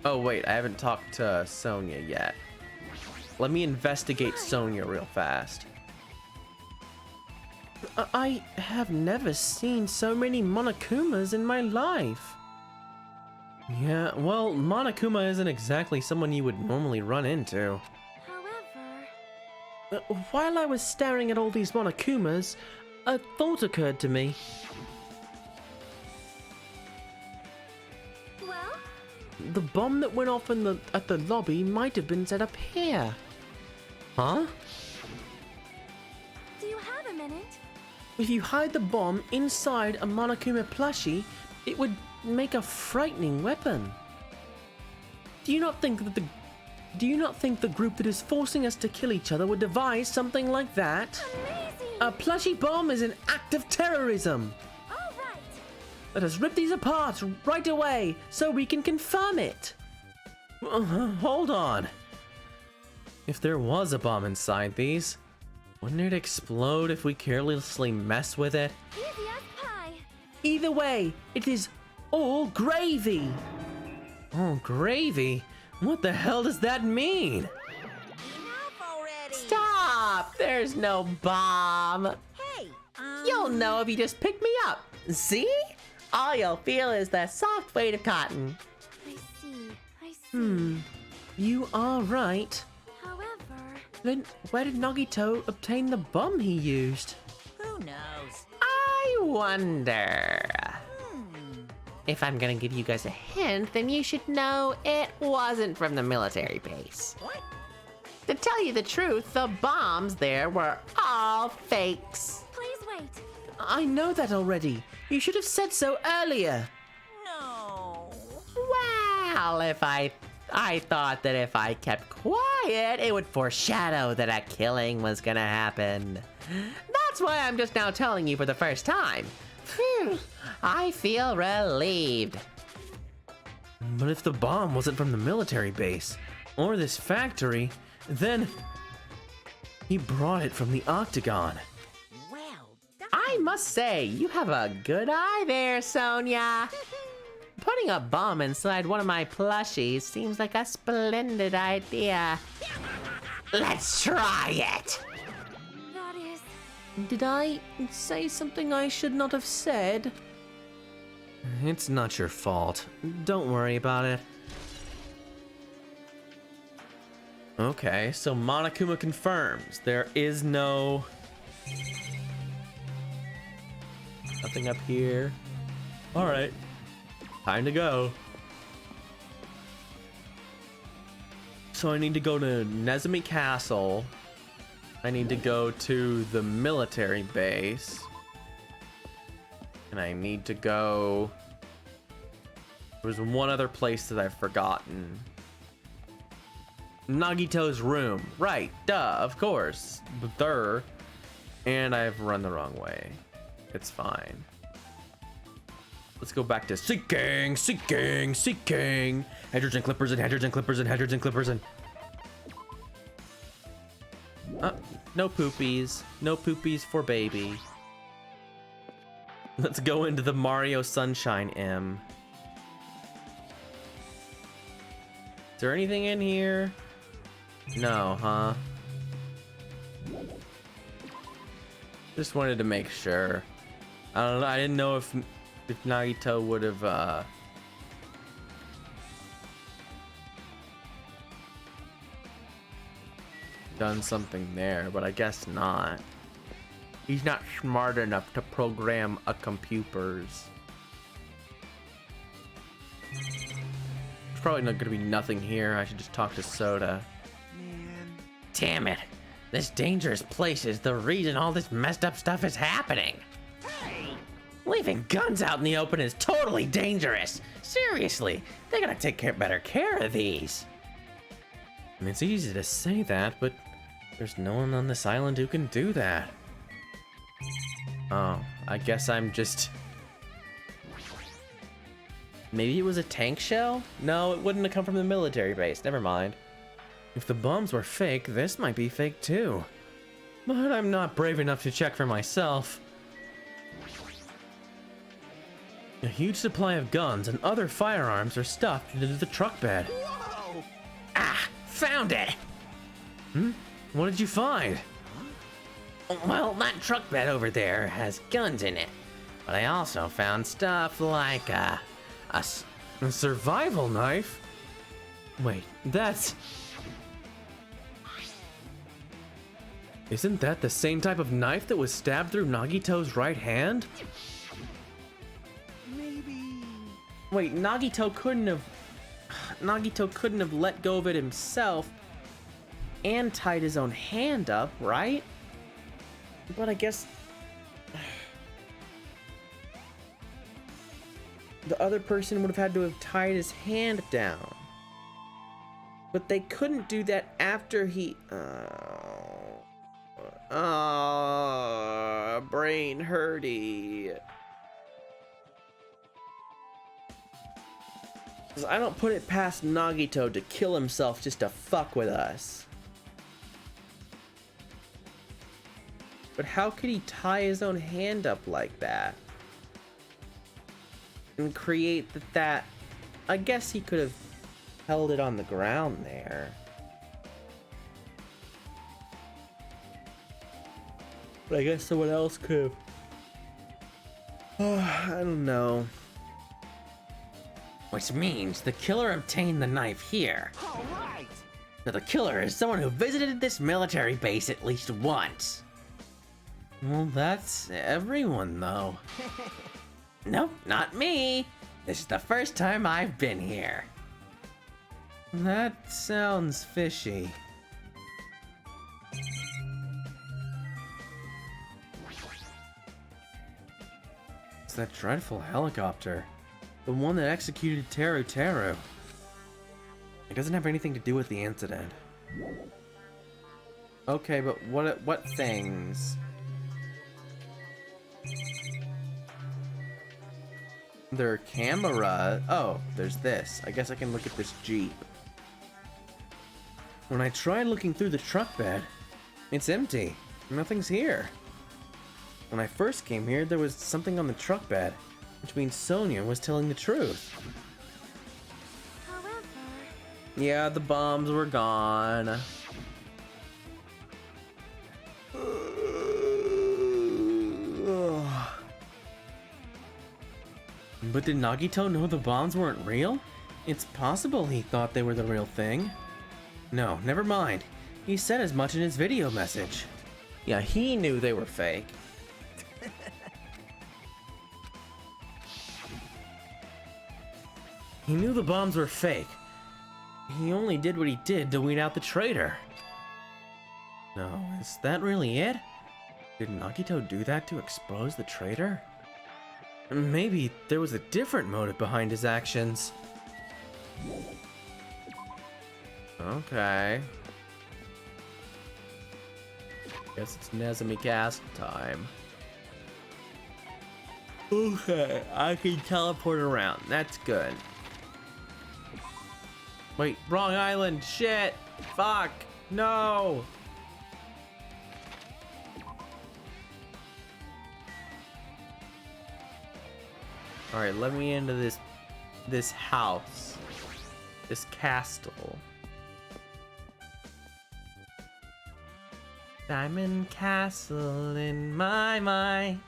Oh wait, I haven't talked to Sonia yet. Let me investigate Sonia real fast. I have never seen so many Monokumas in my life. Yeah, well, Monokuma isn't exactly someone you would normally run into. However, While I was staring at all these Monokumas, a thought occurred to me. well, The bomb that went off at the lobby might have been set up here. Huh? do you have a minute? If you hide the bomb inside a Monokuma plushie, it would make a frightening weapon. Do you not think the group that is forcing us to kill each other would devise something like that? Amazing! A plushie bomb is an act of terrorism. All right. Let us rip these apart right away so we can confirm it. Hold on. If there was a bomb inside these, wouldn't it explode if we carelessly mess with it? Easy as pie. Either way, it is all gravy. All gravy? What the hell does that mean? Enough already. Stop! There's no bomb. Hey, You'll know if you just pick me up. See? All you'll feel is the soft weight of cotton. I see. You are right. However, Then where did Nagito obtain the bomb he used? Who knows? I wonder. If I'm gonna give you guys a hint, then you should know it wasn't from the military base. What? To tell you the truth, the bombs there were all fakes. Please wait. I know that already. You should have said so earlier. No. Well, if I thought that if I kept quiet, it would foreshadow that a killing was gonna happen. That's why I'm just now telling you for the first time. Phew, I feel relieved. But if the bomb wasn't from the military base or this factory, then he brought it from the Octagon. Well done. I must say, you have a good eye there, Sonia. Putting a bomb inside one of my plushies seems like a splendid idea. Let's try it. That is. Did I say something I should not have said? It's not your fault. Don't worry about it. Okay, so Monokuma confirms there is nothing up here. All right, time to go. So I need to go to Nezumi Castle. I need to go to the military base. And I need to go... There's one other place that I've forgotten. Nagito's room. Right, duh, of course. There. And I've run the wrong way. It's fine. Let's go back to seeking. Hydrogen clippers and no poopies. No poopies for baby. Let's go into the Mario Sunshine M. Is there anything in here? No, huh? Just wanted to make sure. I don't know. I didn't know if Nagito would have done something there, but I guess not. He's not smart enough to program a computers. There's probably not gonna be nothing here. I should just talk to Soda. Damn it. This dangerous place is the reason all this messed up stuff is happening. Leaving guns out in the open is totally dangerous. Seriously, they gotta take better care of these. I mean, it's easy to say that, but there's no one on this island who can do that. Oh, I guess I'm just... Maybe it was a tank shell? No, it wouldn't have come from the military base. Never mind. If the bombs were fake, this might be fake too. But I'm not brave enough to check for myself. A huge supply of guns and other firearms are stuffed into the truck bed. Whoa! Ah, found it. What did you find? Well, that truck bed over there has guns in it. But I also found stuff like A survival knife? Wait, that's... Isn't that the same type of knife that was stabbed through Nagito's right hand? Maybe. Wait, Nagito couldn't have let go of it himself and tied his own hand up, right? But I guess the other person would have had to have tied his hand down. But they couldn't do that after he... brain hurty. 'Cause I don't put it past Nagito to kill himself just to fuck with us. But how could he tie his own hand up like that? And create that... I guess he could have held it on the ground there. But I guess someone else could have... I don't know. which means the killer obtained the knife here. All right. So the killer is someone who visited this military base at least once. Well, that's everyone, though. Nope, not me. This is the first time I've been here. That sounds fishy. It's that dreadful helicopter. The one that executed Teru Teru. It doesn't have anything to do with the incident. Okay, but what things? Their camera. Oh, there's this. I guess I can look at this Jeep. When I tried looking through the truck bed, it's empty. Nothing's here. When I first came here, there was something on the truck bed, which means Sonia was telling the truth. However, Yeah, the bombs were gone. But did Nagito know the bombs weren't real? It's possible he thought they were the real thing. No, never mind. He said as much in his video message. Yeah, he knew they were fake. He knew the bombs were fake. He only did what he did to weed out the traitor. No, is that really it? Did Nagito do that to expose the traitor? Maybe there was a different motive behind his actions. Okay. Guess it's Nezumi Castle time. Okay, I can teleport around. That's good. Wait, wrong island. Shit. Fuck. No. All right, let me into this house. This castle. Diamond Castle in my mind.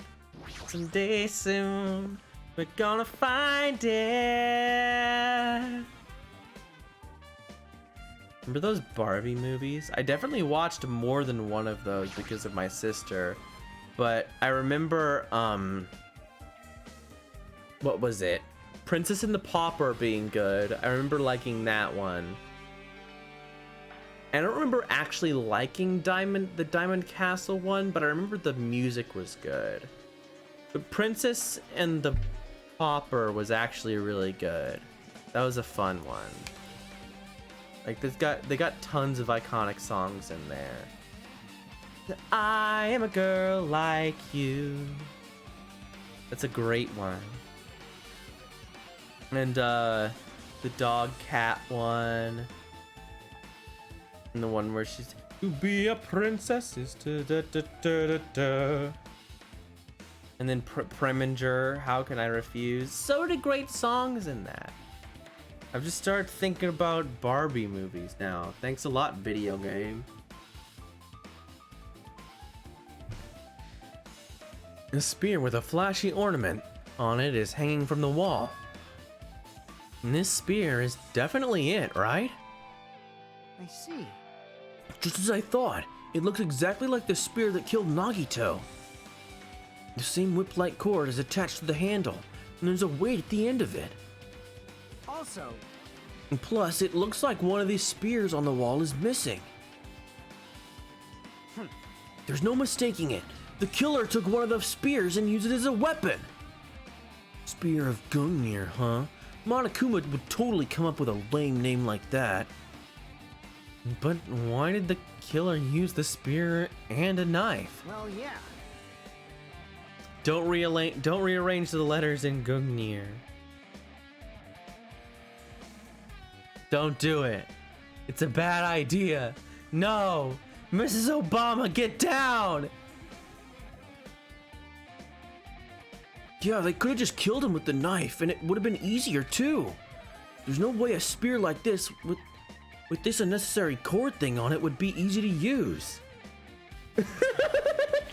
Someday soon, we're gonna find it. Remember those Barbie movies? I definitely watched more than one of those because of my sister. But I remember, what was it? Princess and the Pauper being good. I remember liking that one. I don't remember actually liking the Diamond Castle one, but I remember the music was good. The Princess and the Pauper was actually really good. That was a fun one. Like they got tons of iconic songs in there. I am a girl like you. That's a great one. And the dog cat one. And the one where she's to be a princess is to da da da da da. And then Preminger, How Can I Refuse? So many great songs in that. I've just started thinking about Barbie movies now. Thanks a lot, video game. A spear with a flashy ornament on it is hanging from the wall. And this spear is definitely it, right? I see. Just as I thought. It looks exactly like the spear that killed Nagito. The same whip-like cord is attached to the handle, and there's a weight at the end of it. Also, And plus, it looks like one of these spears on the wall is missing. There's no mistaking it. The killer took one of the spears and used it as a weapon. Spear of Gungnir, huh? Monokuma would totally come up with a lame name like that. But why did the killer use the spear and a knife? well, yeah. Don't rearrange the letters in Gungnir. Don't do it. It's a bad idea. No! Mrs. Obama, get down! Yeah, they could have just killed him with the knife, and it would have been easier too. There's no way a spear like this, with this unnecessary cord thing on it, would be easy to use.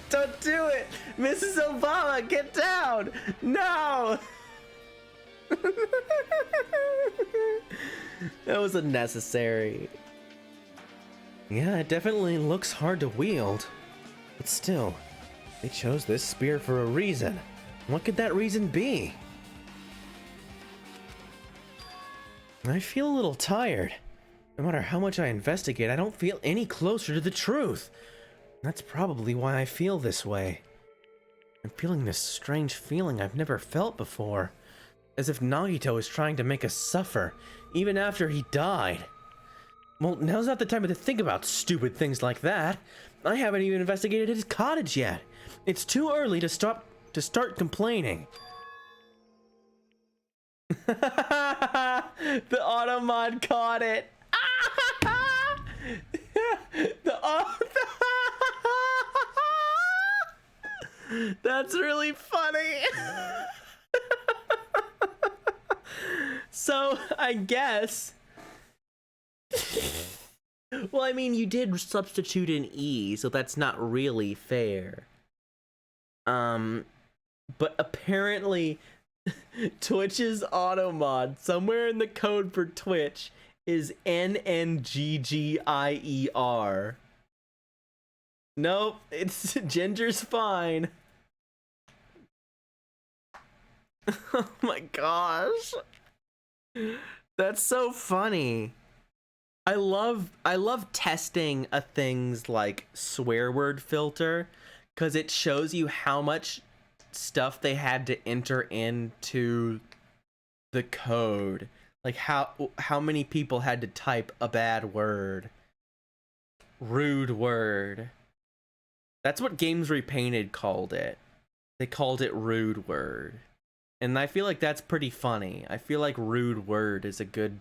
Don't do it! Mrs. Obama, get down! No! That was unnecessary. Yeah, it definitely looks hard to wield. But still, they chose this spear for a reason. What could that reason be? I feel a little tired. No matter how much I investigate, I don't feel any closer to the truth. That's probably why I feel this way. I'm feeling this strange feeling I've never felt before. As if Nagito is trying to make us suffer, even after he died. Well, now's not the time to think about stupid things like that. I haven't even investigated his cottage yet. It's too early to start complaining. The Automod caught it. That's really funny. So, I guess. Well, I mean, you did substitute an E, so that's not really fair. But apparently, Twitch's Automod, somewhere in the code for Twitch, is NNGGIER. Nope, it's Ginger's fine. Oh my gosh. That's so funny. I love testing a thing's like swear word filter because it shows you how much stuff they had to enter into the code. Like how many people had to type a bad word. Rude word. That's what Games Repainted called it. They called it rude word. And I feel like that's pretty funny. I feel like rude word is a good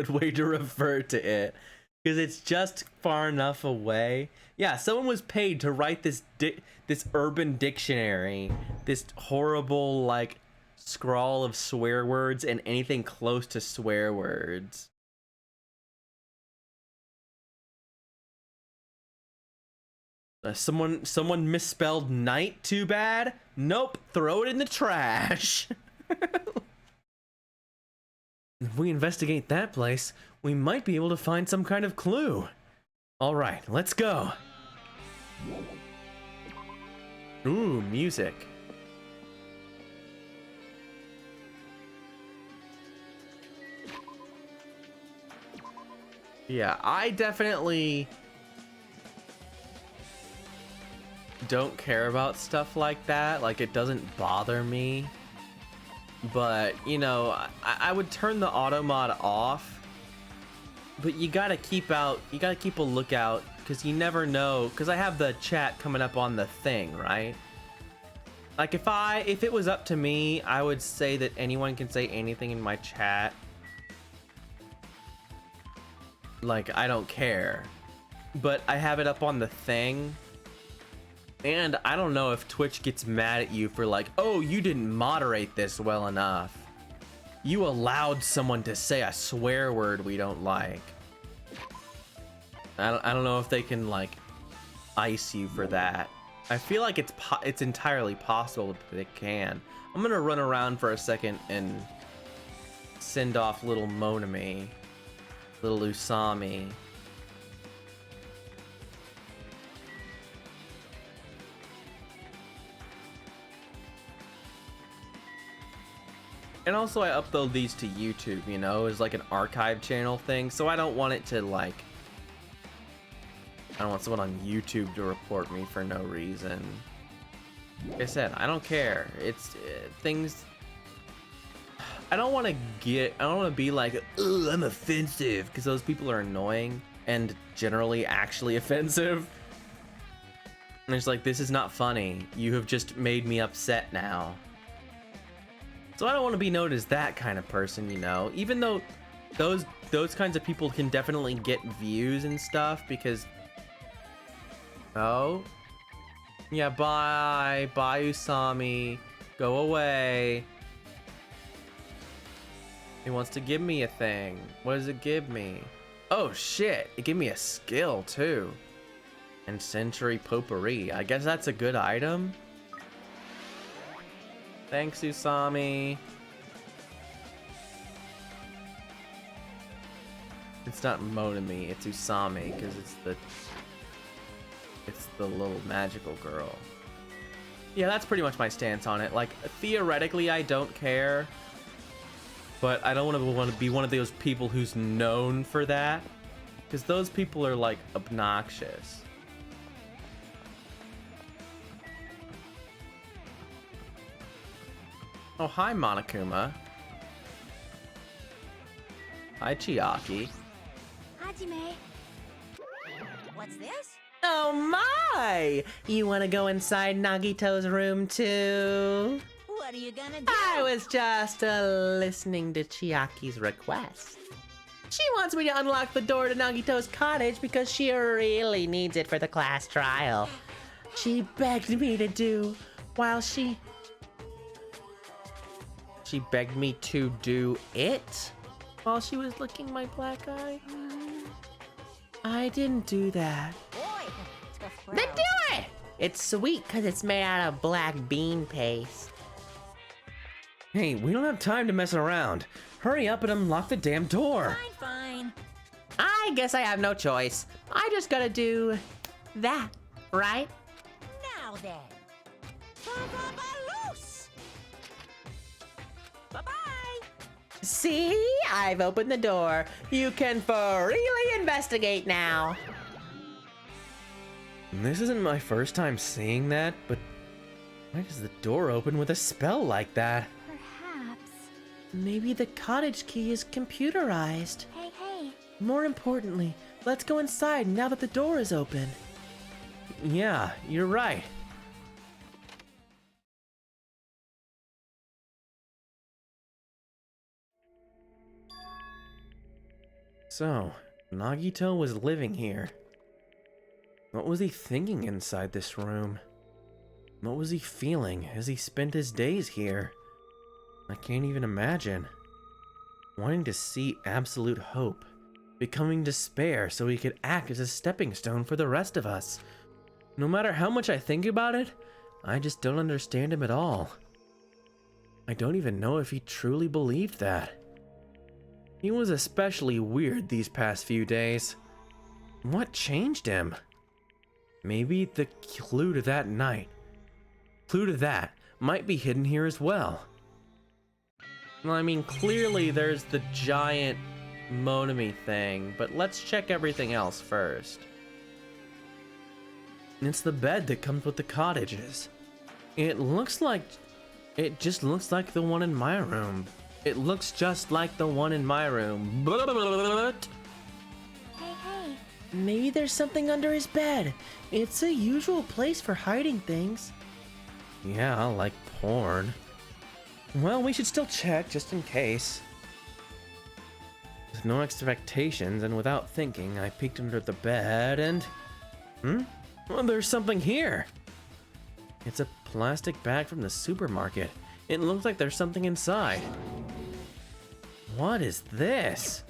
way to refer to it because it's just far enough away. Yeah, someone was paid to write this urban dictionary, this horrible like scrawl of swear words and anything close to swear words. Someone misspelled night too bad? Nope, throw it in the trash. If we investigate that place, we might be able to find some kind of clue. All right, let's go. Ooh, music. Yeah, I definitely don't care about stuff like that. Like, it doesn't bother me. But, you know, I would turn the auto mod off. But you gotta keep a lookout, because you never know. Because I have the chat coming up on the thing, right? Like, if it was up to me, I would say that anyone can say anything in my chat. Like, I don't care. But I have it up on the thing. And I don't know if Twitch gets mad at you for like, oh, you didn't moderate this well enough. You allowed someone to say a swear word we don't like. I don't know if they can like ice you for that. I feel like it's entirely possible that they can. I'm gonna run around for a second and send off little Monami, little Usami. And also I upload these to YouTube, you know, as like an archive channel thing, so I don't want it to like, I don't want someone on YouTube to report me for no reason. Like I said, I don't care. It's things, I don't want to be like, ugh, I'm offensive, because those people are annoying and generally actually offensive. And it's like, this is not funny. You have just made me upset now. So I don't want to be known as that kind of person, you know, even though those kinds of people can definitely get views and stuff because, oh, yeah, bye Usami, go away. He wants to give me a thing. What does it give me? Oh shit, it gave me a skill too. And Century Potpourri, I guess that's a good item. Thanks, Usami. It's not Monami, it's Usami, because it's the little magical girl. Yeah, that's pretty much my stance on it. Like, theoretically, I don't care, but I don't want to be one of those people who's known for that, because those people are, like, obnoxious. Oh, hi, Monokuma. Hi, Chiaki. Hajime. What's this? Oh my! You want to go inside Nagito's room too? What are you gonna do? I was just listening to Chiaki's request. She wants me to unlock the door to Nagito's cottage because she really needs it for the class trial. She begged me to do while she begged me to do it while she was licking my black eye. I didn't do that. Boy, tough crowd. Then do it! It's sweet because it's made out of black bean paste. Hey, we don't have time to mess around. Hurry up and unlock the damn door. Fine. I guess I have no choice. I just gotta do that, right? Now then. Ba-ba-ba-loose. Bye-bye. See? I've opened the door. You can freely investigate now. This isn't my first time seeing that, but why does the door open with a spell like that? Perhaps. Maybe the cottage key is computerized. Hey, hey. More importantly, let's go inside now that the door is open. Yeah, you're right. So, Nagito was living here. What was he thinking inside this room? What was he feeling as he spent his days here? I can't even imagine. Wanting to see absolute hope, becoming despair so he could act as a stepping stone for the rest of us. No matter how much I think about it, I just don't understand him at all. I don't even know if he truly believed that. He was especially weird these past few days. What changed him? Maybe the clue to that might be hidden here as well. Well, I mean, clearly there's the giant Monami thing, but let's check everything else first. It's the bed that comes with the cottages. It just looks like the one in my room. It looks just like the one in my room. Hey, hey. Maybe there's something under his bed. It's a usual place for hiding things. Yeah, like porn. Well, we should still check just in case. With no expectations and without thinking, I peeked under the bed and... Well, there's something here. It's a plastic bag from the supermarket. It looks like there's something inside. What is this?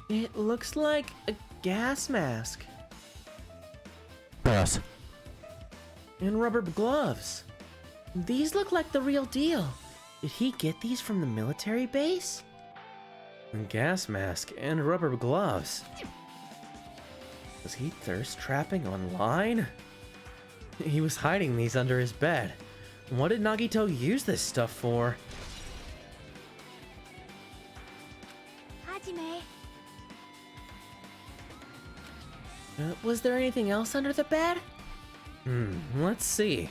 It looks like a gas mask. Yes. And rubber gloves. These look like the real deal. Did he get these from the military base? Gas mask and rubber gloves. Was he thirst trapping online? He was hiding these under his bed. What did Nagito use this stuff for? Hajime. Was there anything else under the bed? Let's see.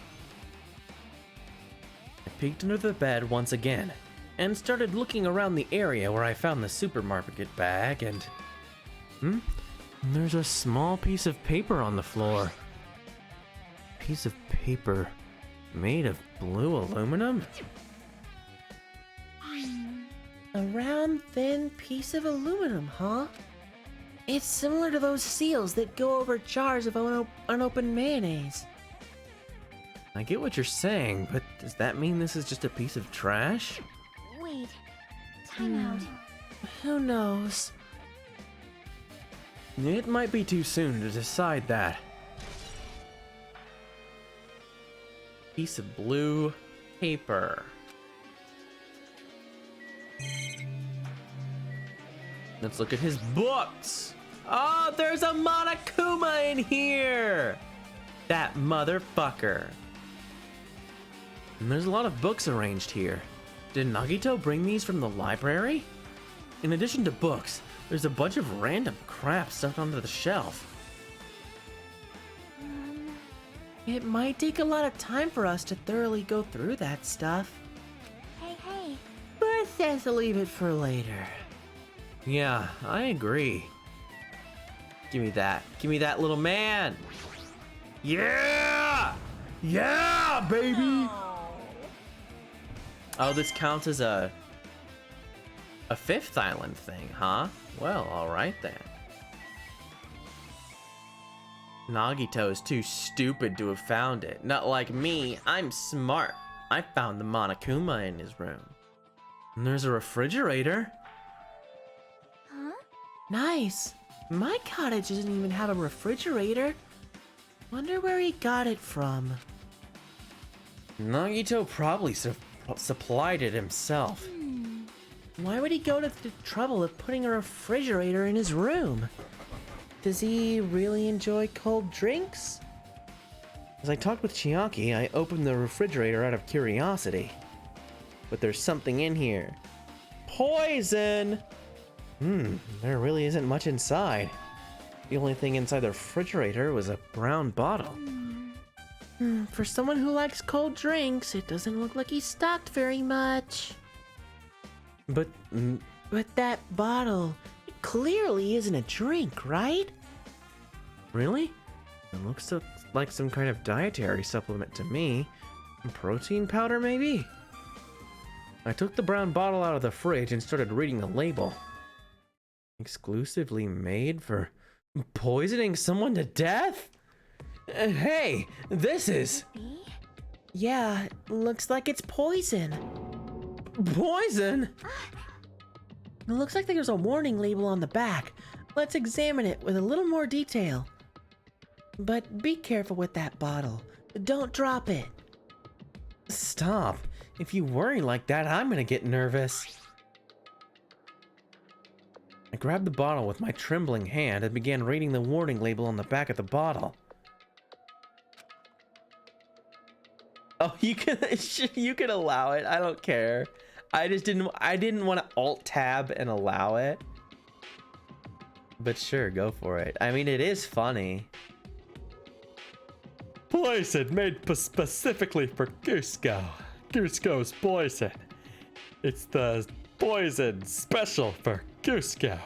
I peeked under the bed once again and started looking around the area where I found the supermarket bag and... There's a small piece of paper on the floor. Piece of paper made of blue aluminum? A round, thin piece of aluminum, huh? It's similar to those seals that go over jars of unopened mayonnaise. I get what you're saying, but does that mean this is just a piece of trash? Wait. Time out. Who knows? It might be too soon to decide that. Piece of blue paper. Let's look at his books. Oh, there's a Monokuma in here. That motherfucker. And there's a lot of books arranged here. Did Nagito bring these from the library? In addition to books, there's a bunch of random crap stuffed onto the shelf. It might take a lot of time for us to thoroughly go through that stuff. Hey. But says to leave it for later. Yeah, I agree. Give me that. Give me that, little man. Yeah! Yeah, baby! Oh, this counts as a fifth island thing, huh? Well, alright then. Nagito's too stupid to have found it. Not like me, I'm smart. I found the Monokuma in his room. And there's a refrigerator. Huh? Nice. My cottage doesn't even have a refrigerator. Wonder where he got it from. Nagito probably supplied it himself. Why would he go to the trouble of putting a refrigerator in his room? Does he really enjoy cold drinks? As I talked with Chiaki, I opened the refrigerator out of curiosity. But there's something in here. Poison! There really isn't much inside. The only thing inside the refrigerator was a brown bottle. For someone who likes cold drinks, it doesn't look like he's stocked very much. But But that bottle, it clearly isn't a drink, right? really? It looks like some kind of dietary supplement to me. Protein powder, maybe? I took the brown bottle out of the fridge and started reading the label. Exclusively made for poisoning someone to death? Hey, this is Yeah, looks like it's poison. poison! It looks like there's a warning label on the back. Let's examine it with a little more detail. But be careful with that bottle. Don't drop it. Stop. If you worry like that, I'm gonna get nervous. I grabbed the bottle with my trembling hand and began reading the warning label on the back of the bottle. Oh, you can allow it. I don't care. I didn't want to alt tab and allow it. But sure, go for it. I mean, it is funny. Poison made specifically for Cusco. Cusco's poison. It's the poison special for Cusco.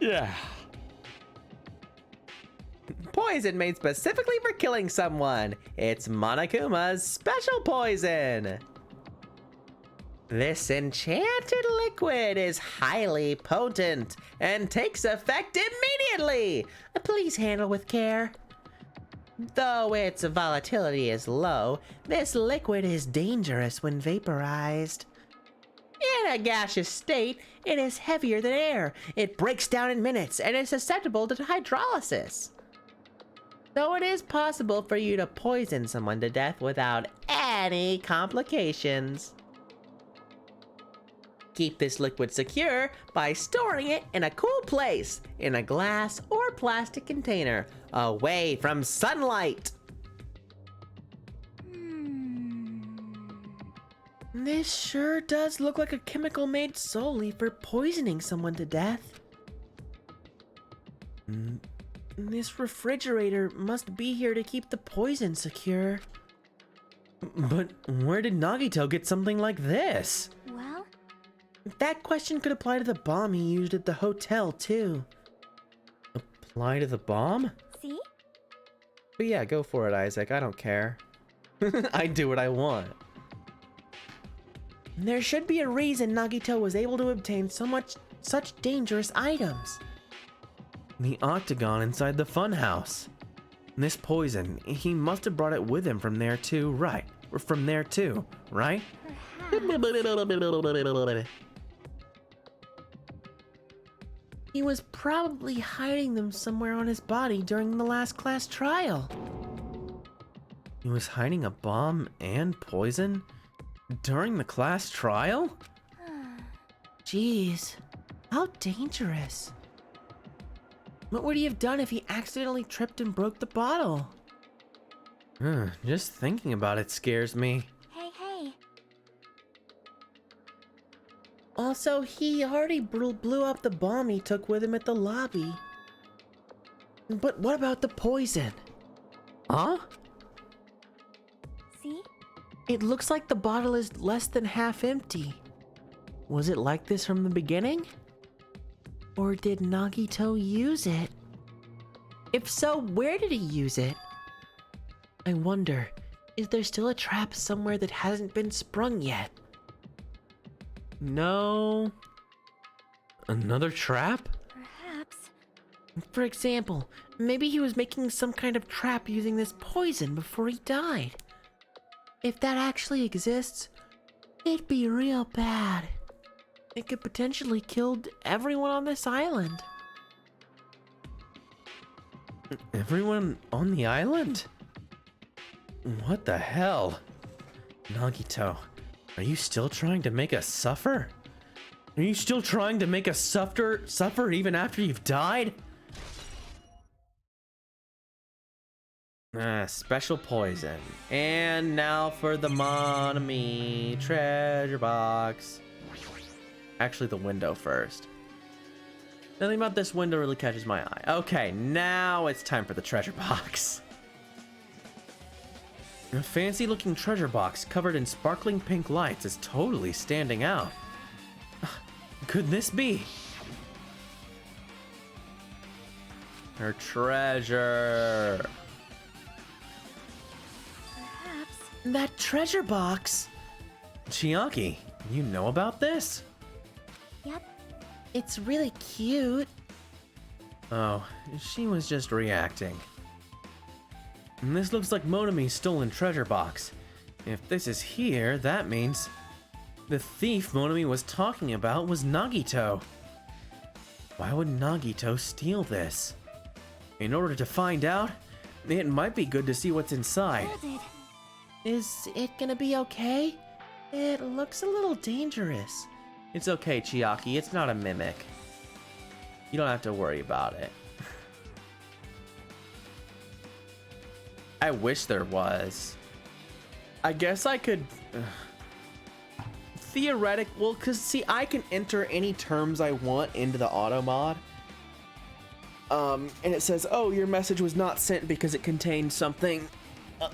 Yeah. Poison made specifically for killing someone. It's Monokuma's special poison. This enchanted liquid is highly potent and takes effect immediately. Please handle with care. Though its volatility is low, this liquid is dangerous when vaporized. In a gaseous state, it is heavier than air. It breaks down in minutes and is susceptible to hydrolysis. Though it is possible for you to poison someone to death without any complications. Keep this liquid secure by storing it in a cool place, in a glass or plastic container, away from sunlight. This sure does look like a chemical made solely for poisoning someone to death. This refrigerator must be here to keep the poison secure. But where did Nagito get something like this? Well, That question could apply to the bomb he used at the hotel, too. Apply to the bomb? see? But yeah, go for it, Isaac. I don't care. I do what I want. There should be a reason Nagito was able to obtain such dangerous items. The octagon inside the funhouse. This poison, he must have brought it with him from there too, right? Or from there too, right? He was probably hiding them somewhere on his body during the last class trial. He was hiding a bomb and poison during the class trial? Jeez. How dangerous. What would he have done if he accidentally tripped and broke the bottle? Just thinking about it scares me. Hey. Also, he already blew up the bomb he took with him at the lobby. But what about the poison? Huh? See? It looks like the bottle is less than half empty. Was it like this from the beginning? Or did Nagito use it? If so, where did he use it? I wonder, is there still a trap somewhere that hasn't been sprung yet? No. Another trap? Perhaps. For example, maybe he was making some kind of trap using this poison before he died. If that actually exists, it'd be real bad. It could potentially kill everyone on this island. Everyone on the island? What the hell? Nagito, are you still trying to make us suffer? Are you still trying to make us suffer even after you've died? Special poison. And now for the Monami treasure box. Actually, the window first. Nothing about this window really catches my eye. Okay, now it's time for the treasure box. A fancy looking treasure box covered in sparkling pink lights is totally standing out. Could this be? Her treasure. Perhaps. That treasure box! Chiaki, you know about this? Yep. It's really cute. Oh, she was just reacting. And this looks like Monami's stolen treasure box. If this is here, that means the thief Monami was talking about was Nagito. Why would Nagito steal this? In order to find out, it might be good to see what's inside. Hold it. Is it gonna be okay? It looks a little dangerous. It's okay, Chiaki, it's not a mimic. You don't have to worry about it. I wish there was. I guess I could... well, because see, I can enter any terms I want into the auto mod. And it says, oh, your message was not sent because it contained something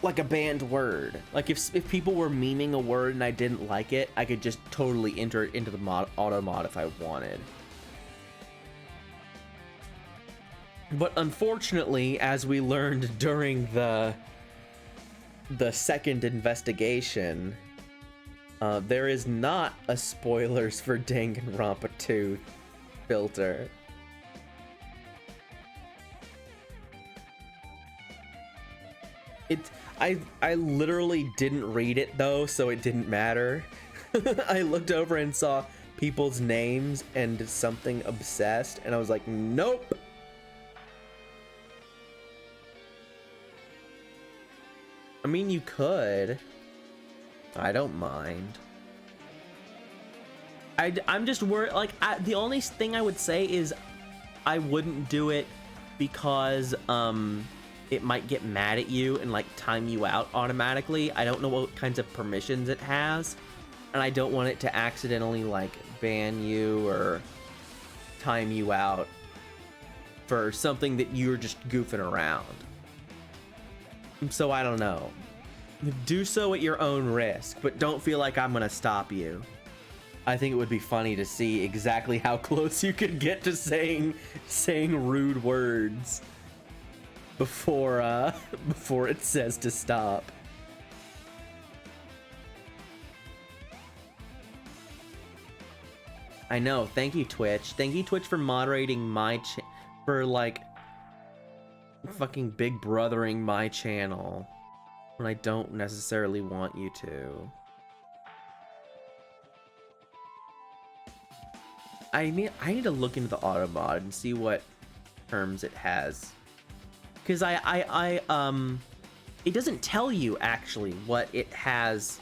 like a banned word. Like if people were memeing a word and I didn't like it, I could just totally enter it into the auto mod if I wanted. But unfortunately, as we learned during the second investigation, there is not a spoilers for Danganronpa 2 filter. I literally didn't read it though, so it didn't matter. I looked over and saw people's names and something obsessed, and I was like, nope. I mean, you could. I don't mind. I'm just worried, like, the only thing I would say is I wouldn't do it because, it might get mad at you and, like, time you out automatically. I don't know what kinds of permissions it has, and I don't want it to accidentally, like, ban you or time you out for something that you're just goofing around. So I don't know. Do so at your own risk, but don't feel like I'm gonna stop you. I think it would be funny to see exactly how close you could get to saying rude words before it says to stop. I know. Thank you, Twitch. Thank you, Twitch, for moderating my for like fucking big brothering my channel when I don't necessarily want you to. I mean, I need to look into the auto mod and see what terms it has, because it doesn't tell you actually what it has.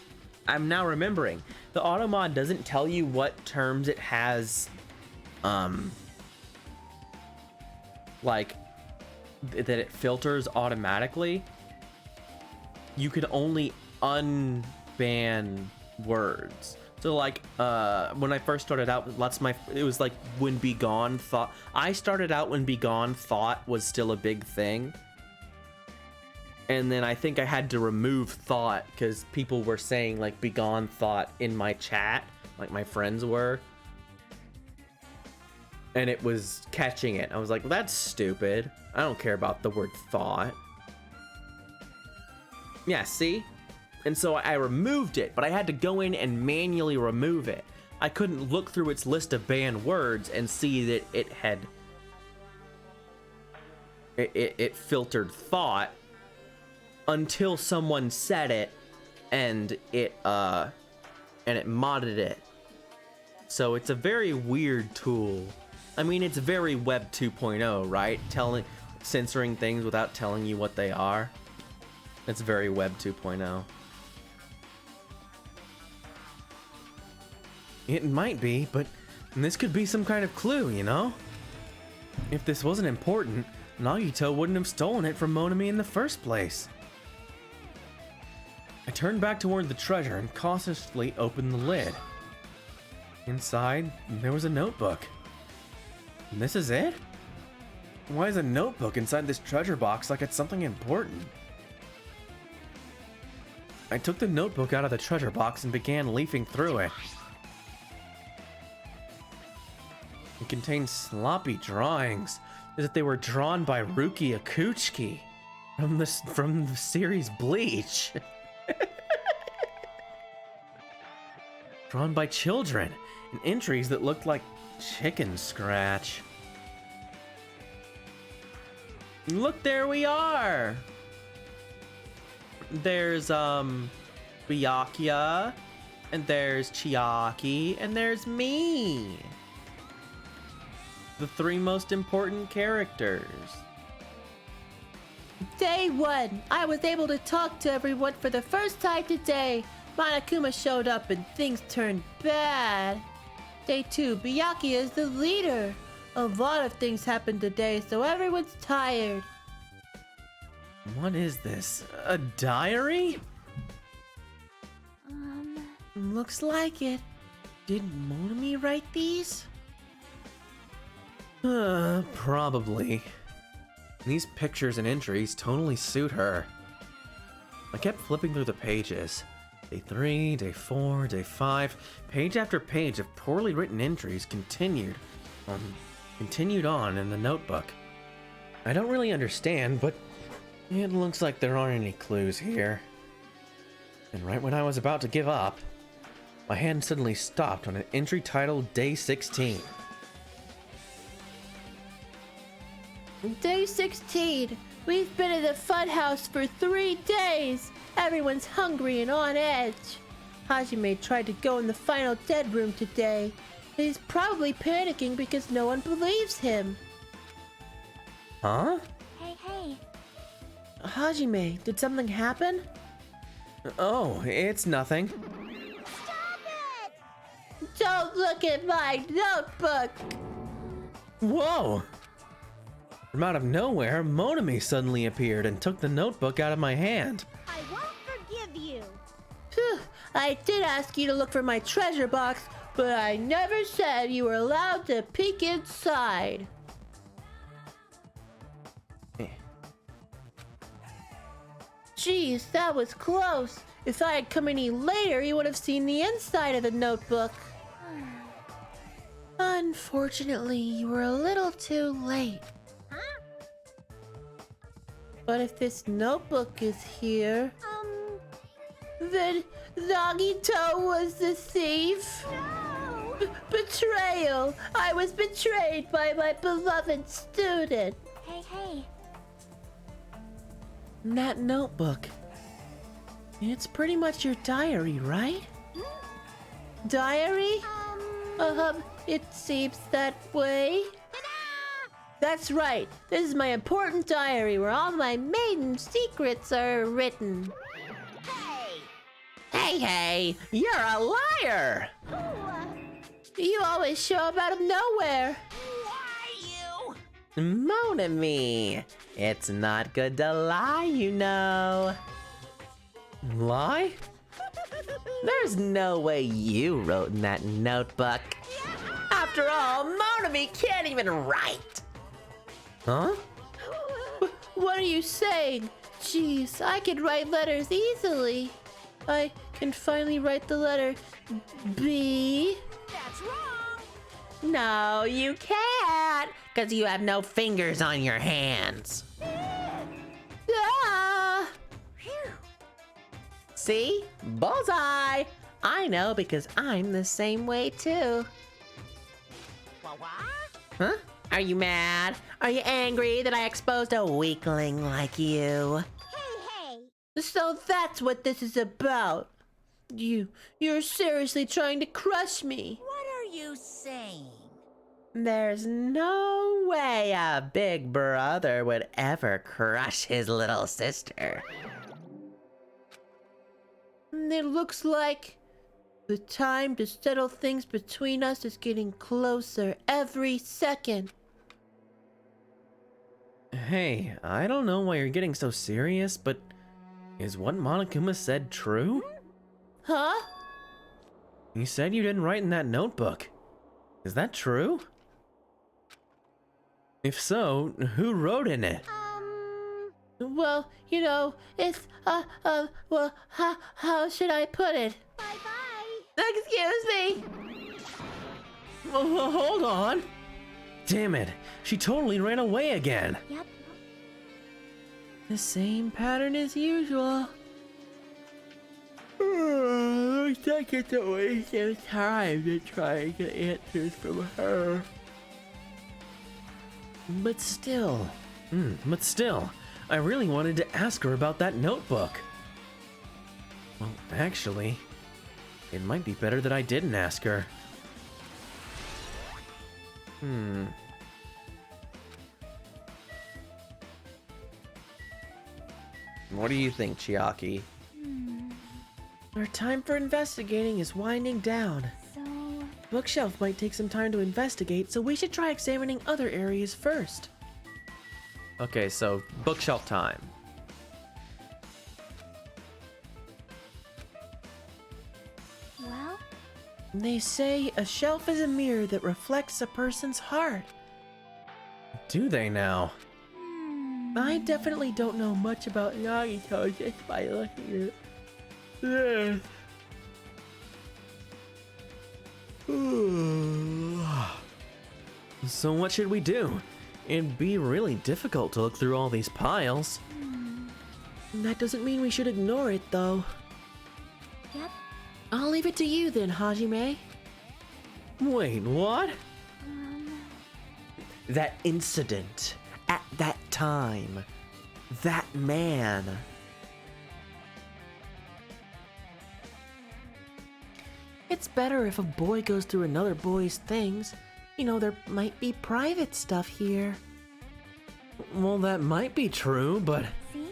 I'm now remembering the auto mod doesn't tell you what terms it has like that it filters automatically. You can only unban words. So like when I first started out, it was like when Be Gone Thought. I started out when Be Gone Thought was still a big thing. And then I think I had to remove Thought because people were saying like Be Gone Thought in my chat, like my friends were. And it was catching it. I was like, well, that's stupid. I don't care about the word thought. Yeah, see? And so I removed it, but I had to go in and manually remove it. I couldn't look through its list of banned words and see that it had... It filtered thought until someone said it and it modded it. So it's a very weird tool. I mean, it's very Web 2.0, right? Censoring things without telling you what they are. It's very Web 2.0. It might be, but this could be some kind of clue, you know? If this wasn't important, Nagito wouldn't have stolen it from Monami in the first place. I turned back toward the treasure and cautiously opened the lid. Inside, there was a notebook. And this is it? Why is a notebook inside this treasure box like it's something important? I took the notebook out of the treasure box and began leafing through it. It contained sloppy drawings, as if they were drawn by Ruki Akuchiki from the series Bleach. Drawn by children, and entries that looked like chicken scratch. Look, there we are! There's, Byakuya, and there's Chiaki, and there's me! The three most important characters. Day 1, I was able to talk to everyone for the first time today. Monokuma showed up and things turned bad. Day 2, Byakuya is the leader. A lot of things happened today, so everyone's tired. What is this? A diary? Looks like it. Did Monami write these? Probably. These pictures and entries totally suit her. I kept flipping through the pages. Day 3, day 4, day 5, page after page of poorly written entries continued on in the notebook. I don't really understand, but it looks like there aren't any clues here. And right when I was about to give up, my hand suddenly stopped on an entry titled Day 16. Day 16. We've been in the funhouse for 3 days. Everyone's hungry and on edge. Hajime tried to go in the final dead room today. He's probably panicking because no one believes him. Huh? Hey. Hajime, did something happen? Oh, it's nothing. Stop it! Don't look at my notebook! Whoa! From out of nowhere, Monami suddenly appeared and took the notebook out of my hand. I won't forgive you. Phew, I did ask you to look for my treasure box, but I never said you were allowed to peek inside. Jeez, that was close. If I had come any later, you would have seen the inside of the notebook. Unfortunately, you were a little too late. Huh? But if this notebook is here, then Nagito was the thief. No! Betrayal! I was betrayed by my beloved student. Hey. That notebook. It's pretty much your diary, right? Diary? It seems that way. That's right. This is my important diary where all my maiden secrets are written. Hey, you're a liar! You always show up out of nowhere. Why you? Mon ami, it's not good to lie, you know. Lie? There's no way you wrote in that notebook. After all, Mon ami can't even write. Huh? What are you saying? Jeez, I can write letters easily. I can finally write the letter B. That's wrong. No, you can't, because you have no fingers on your hands. Ah! See? Bullseye! I know because I'm the same way too. What? Huh? Are you mad? Are you angry that I exposed a weakling like you? Hey. So that's what this is about. You're seriously trying to crush me. What are you saying? There's no way a big brother would ever crush his little sister. It looks like the time to settle things between us is getting closer every second. Hey, I don't know why you're getting so serious, but is what Monokuma said true? Huh? You said you didn't write in that notebook. Is that true? If so, who wrote in it? Well, you know, it's, well, how should I put it? Bye-bye. Excuse me! Oh, hold on. Damn it, she totally ran away again. Yep. The same pattern as usual. Looks like it's a waste of time to try and get answers from her. But still, I really wanted to ask her about that notebook. Well, actually, it might be better that I didn't ask her. What do you think, Chiaki? Our time for investigating is winding down. So, Bookshelf might take some time to investigate, so we should try examining other areas first. Okay, so bookshelf time. well, They say a shelf is a mirror that reflects a person's heart. Do they now? I definitely don't know much about Nagito just by looking at this. So what should we do? It'd be really difficult to look through all these piles. That doesn't mean we should ignore it, though. yep. I'll leave it to you then, Hajime. Wait, what? That incident, at that time, that man. It's better if a boy goes through another boy's things. You know, there might be private stuff here. Well, that might be true, but See?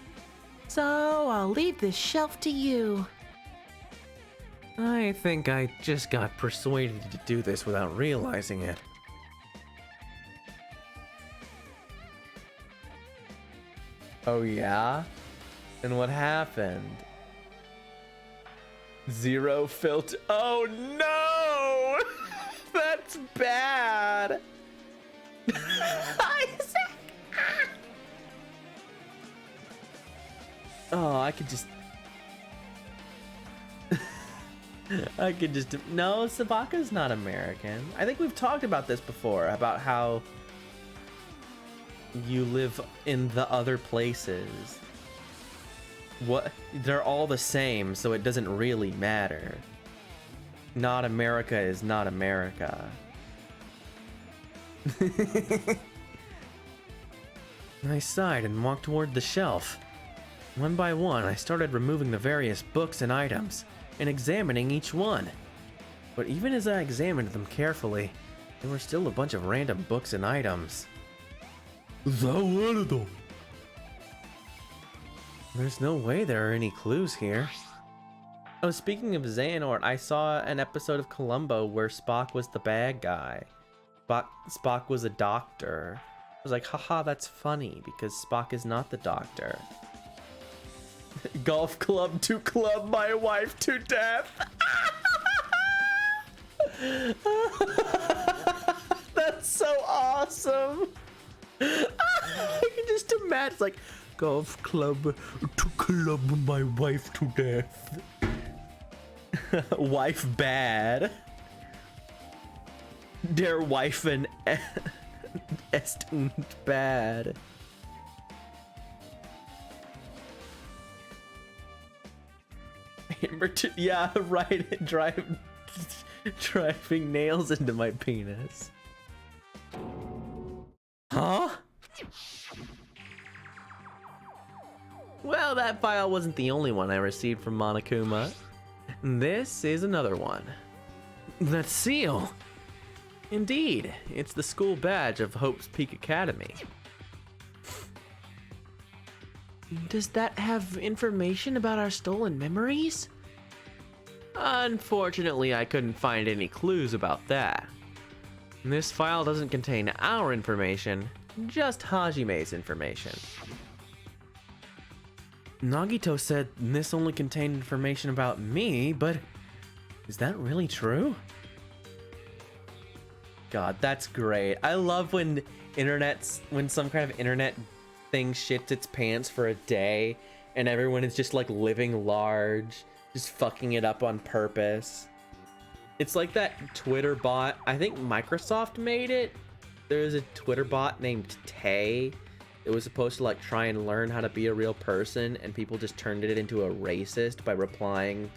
So I'll leave this shelf to you. I think I just got persuaded to do this without realizing it. Oh yeah? And what happened? Zero filter. Oh no! That's bad! Isaac! Oh, I could just... No, Sabaka's not American. I think we've talked about this before, about how you live in the other places. What? They're all the same, so it doesn't really matter. Not America is not America. I sighed and walked toward the shelf. One by one, I started removing the various books and items, and examining each one. But even as I examined them carefully, there were still a bunch of random books and items. Is that one of them? There's no way there are any clues here. Oh, speaking of Xehanort, I saw an episode of Columbo where Spock was the bad guy. Spock was a doctor. I was like, haha, that's funny because Spock is not the doctor. Golf club to club my wife to death. That's so awesome. I can just imagine, like, golf club to club my wife to death. Wife bad. Der Wifen est und bad. Yeah, right. Driving nails into my penis. Huh? Well, that file wasn't the only one I received from Monokuma. This is another one. That seal! Indeed, it's the school badge of Hope's Peak Academy. Does that have information about our stolen memories? Unfortunately, I couldn't find any clues about that. This file doesn't contain our information, just Hajime's information. Nagito said this only contained information about me, but is that really true? God, that's great. I love when some kind of internet thing shits its pants for a day and everyone is just like living large, just fucking it up on purpose. It's like that Twitter bot. I think Microsoft made it. There's a Twitter bot named Tay. It was supposed to like try and learn how to be a real person, and people just turned it into a racist by replying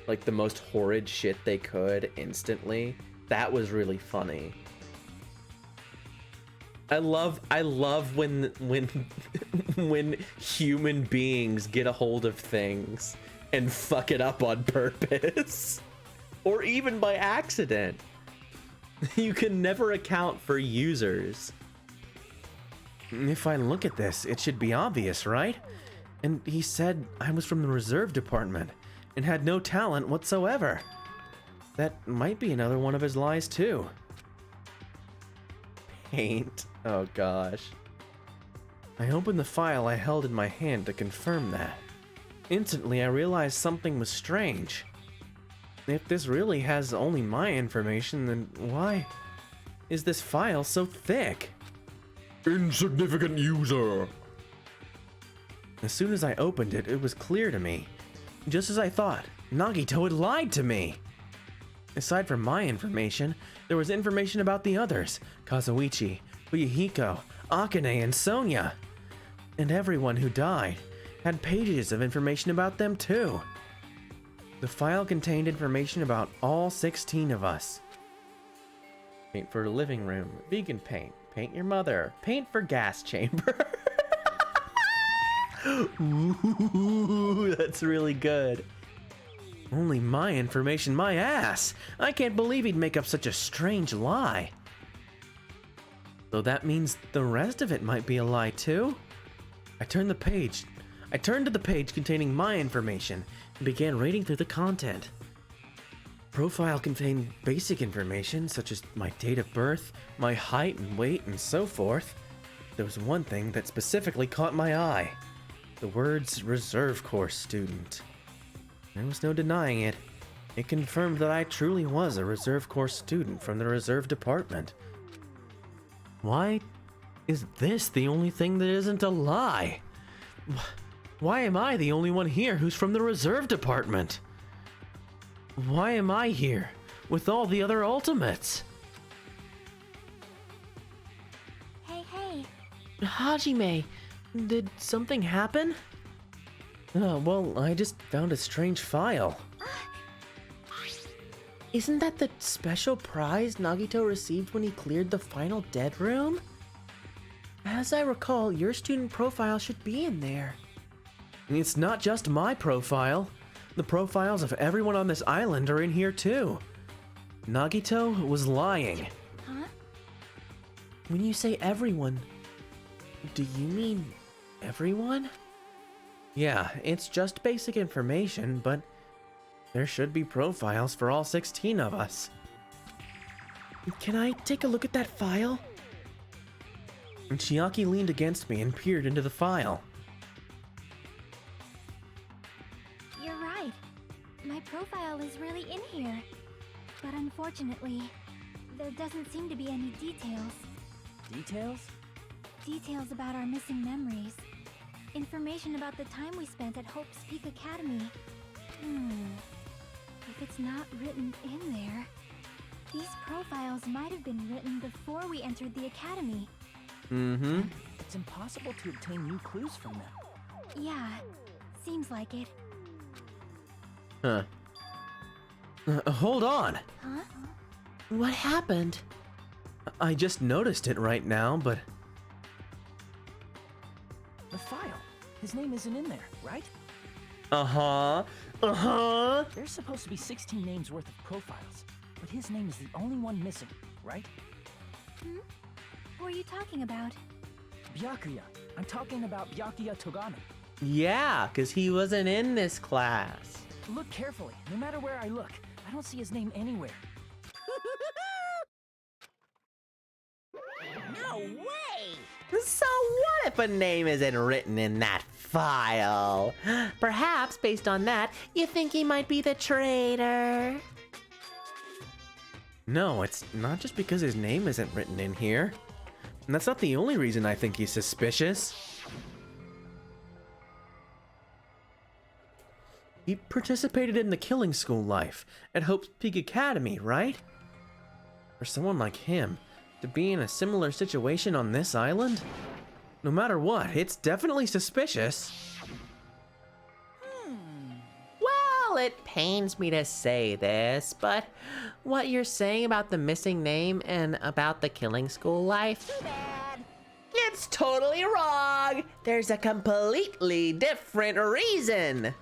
like the most horrid shit they could instantly. That was really funny. I love when when human beings get a hold of things and fuck it up on purpose or even by accident. You can never account for users. If I look at this, it should be obvious, right? And he said I was from the reserve department and had no talent whatsoever. That might be another one of his lies too. Paint. Oh gosh. I opened the file I held in my hand to confirm that. Instantly, I realized something was strange. If this really has only my information, then why is this file so thick? Insignificant user. As soon as I opened it, it was clear to me. Just as I thought, Nagito had lied to me. Aside from my information, there was information about the others, Kazuichi, Fuyuhiko, Akane, and Sonia. And everyone who died had pages of information about them too. The file contained information about all 16 of us. Paint for the living room, vegan paint, paint your mother, paint for gas chamber. Ooh, that's really good. Only my information, my ass! I can't believe he'd make up such a strange lie. So that means the rest of it might be a lie too? I turned to the page containing my information and began reading through the content. Profile contained basic information such as my date of birth, my height and weight, and so forth. There was one thing that specifically caught my eye. The words reserve course student. There was no denying it. It confirmed that I truly was a reserve course student from the reserve department. Why is this the only thing that isn't a lie? Why am I the only one here who's from the reserve department? Why am I here with all the other ultimates? Hey. Hajime, did something happen? Well, I just found a strange file. Isn't that the special prize Nagito received when he cleared the final dead room? As I recall, your student profile should be in there. It's not just my profile. The profiles of everyone on this island are in here too. Nagito was lying. Huh? When you say everyone, do you mean everyone? Yeah, it's just basic information, but There should be profiles for all 16 of us. Can I take a look at that file? And Chiaki leaned against me and peered into the file. You're right. My profile is really in here. But unfortunately, there doesn't seem to be any details. Details? Details about our missing memories. Information about the time we spent at Hope's Peak Academy. If it's not written in there, these profiles might have been written before we entered the academy. Mm-hmm. It's impossible to obtain new clues from them. Yeah, seems like it. Huh. Hold on. Huh? What happened? I just noticed it right now, but The file. His name isn't in there, right? uh-huh. There's supposed to be 16 names worth of profiles, but his name is the only one missing, right? Who are you talking about? Byakuya. I'm talking about Byakuya Togami. Yeah, because he wasn't in this class. Look carefully. No matter where I look, I don't see his name anywhere. No way! So what if a name isn't written in that file? Perhaps based on that, you think he might be the traitor. No, it's not just because his name isn't written in here. And that's not the only reason I think he's suspicious. He participated in the killing school life at Hope's Peak Academy, right? For someone like him to be in a similar situation on this island? No matter what, it's definitely suspicious. Well, it pains me to say this, but what you're saying about the missing name and about the killing school life, Too bad. it's totally wrong. There's a completely different reason.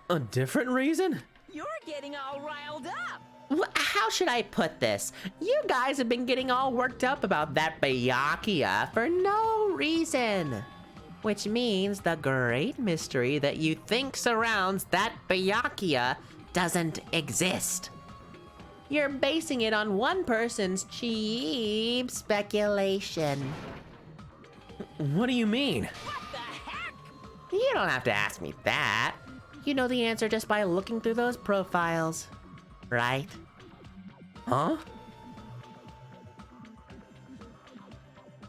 A different reason? You're getting all riled up. How should I put this? You guys have been getting all worked up about that Byakuya for no reason. Which means the great mystery that you think surrounds that Byakuya doesn't exist. You're basing it on one person's cheap speculation. What do you mean? What the heck? You don't have to ask me that. You know the answer just by looking through those profiles, right? Huh?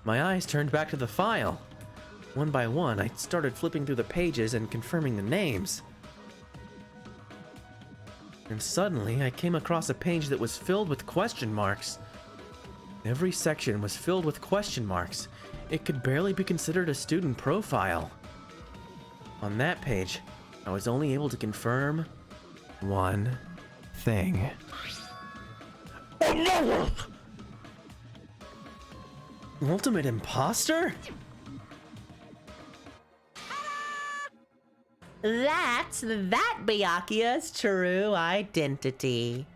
My eyes turned back to the file. One by one, I started flipping through the pages and confirming the names. And suddenly, I came across a page that was filled with question marks. Every section was filled with question marks. It could barely be considered a student profile. On that page, I was only able to confirm one thing. Ultimate imposter? That's that Byakuya's true identity.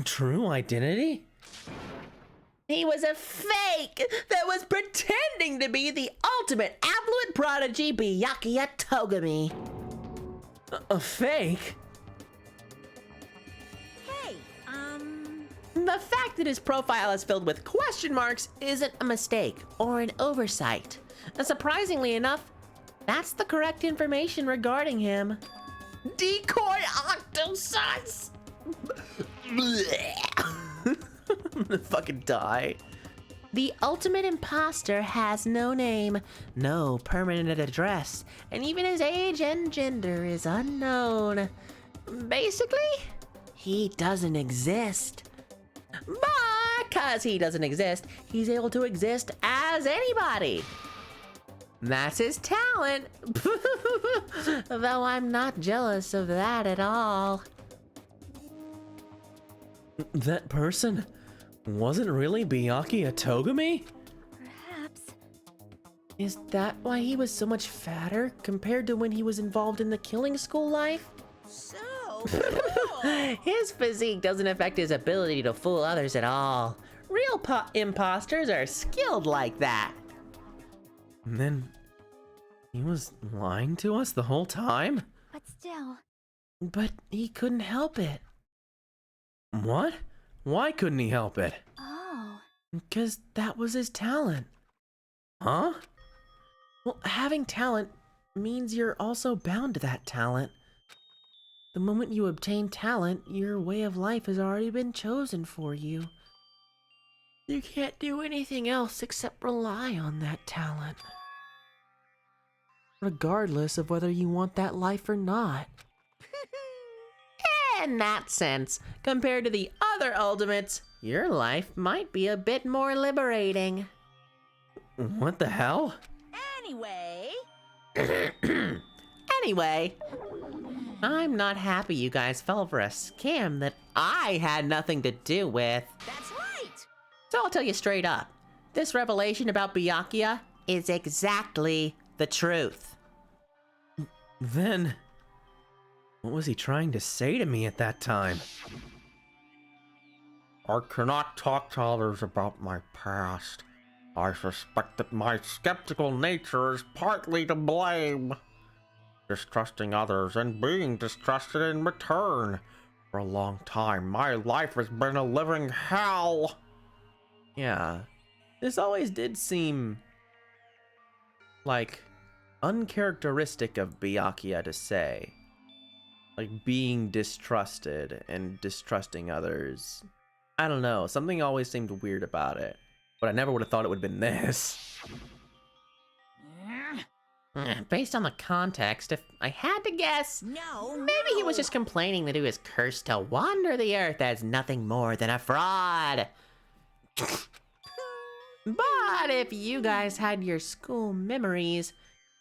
True identity? He was a fake that was pretending to be the ultimate affluent prodigy Byakuya Togami. A fake? Hey, The fact that his profile is filled with question marks isn't a mistake or an oversight. And surprisingly enough, that's the correct information regarding him. Decoy octosus! I'm gonna fucking die. The ultimate imposter has no name, no permanent address, and even his age and gender is unknown. Basically, he doesn't exist. Because he doesn't exist, he's able to exist as anybody. That's his talent. Though I'm not jealous of that at all. That person wasn't really Byakuya Togami? Perhaps. Is that why he was so much fatter compared to when he was involved in the killing school life? so cool. His physique doesn't affect his ability to fool others at all. Real imposters are skilled like that. And then he was lying to us the whole time? But still, But he couldn't help it. What? Why couldn't he help it? Oh. Because that was his talent. Huh? Well, having talent means you're also bound to that talent. The moment you obtain talent, your way of life has already been chosen for you. You can't do anything else except rely on that talent. Regardless of whether you want that life or not. In that sense, compared to the other ultimates, your life might be a bit more liberating. What the hell? Anyway, Anyway, I'm not happy you guys fell for a scam that I had nothing to do with. that's right. So I'll tell you straight up, this revelation about Byakuya is exactly the truth. Then, what was he trying to say to me at that time? I cannot talk to others about my past. I suspect that my skeptical nature is partly to blame. Distrusting others and being distrusted in return. For a long time, my life has been a living hell. Yeah, this always did seem like uncharacteristic of Byakuya to say. Like being distrusted and distrusting others. I don't know, something always seemed weird about it. But I never would have thought it would have been this. Based on the context, if I had to guess, No, maybe he was just complaining that he was cursed to wander the earth as nothing more than a fraud. But if you guys had your school memories,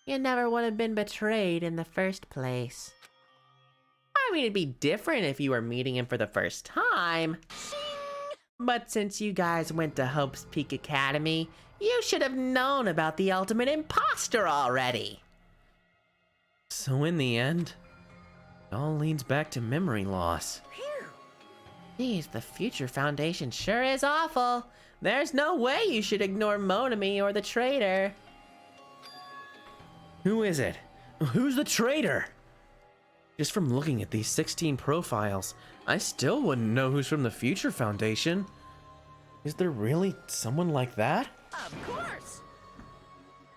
you never would have been betrayed in the first place. I mean, it'd be different if you were meeting him for the first time. But since you guys went to Hope's Peak Academy, you should have known about the ultimate imposter already. So in the end, it all leads back to memory loss. Geez, the Future Foundation sure is awful. There's no way you should ignore Monami or the traitor. Who is it? Who's the traitor? Just from looking at these 16 profiles, I still wouldn't know who's from the Future Foundation. Is there really someone like that? of course.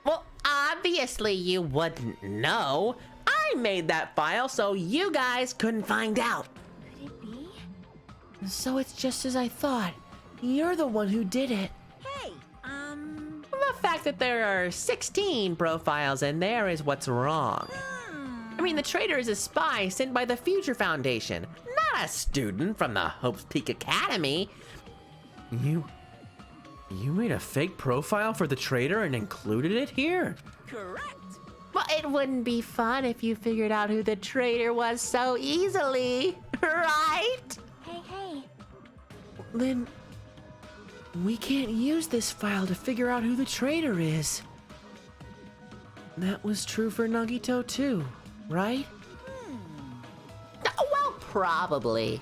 Well, obviously you wouldn't know. I made that file so you guys couldn't find out. Could it be? So it's just as I thought. You're the one who did it. Hey, The fact that there are 16 profiles in there is what's wrong. I mean, the traitor is a spy sent by the Future Foundation, not a student from the Hope's Peak Academy. You made a fake profile for the traitor and included it here? correct. Well, it wouldn't be fun if you figured out who the traitor was so easily, right? Hey. Then we can't use this file to figure out who the traitor is. That was true for Nagito too, right? Well, probably.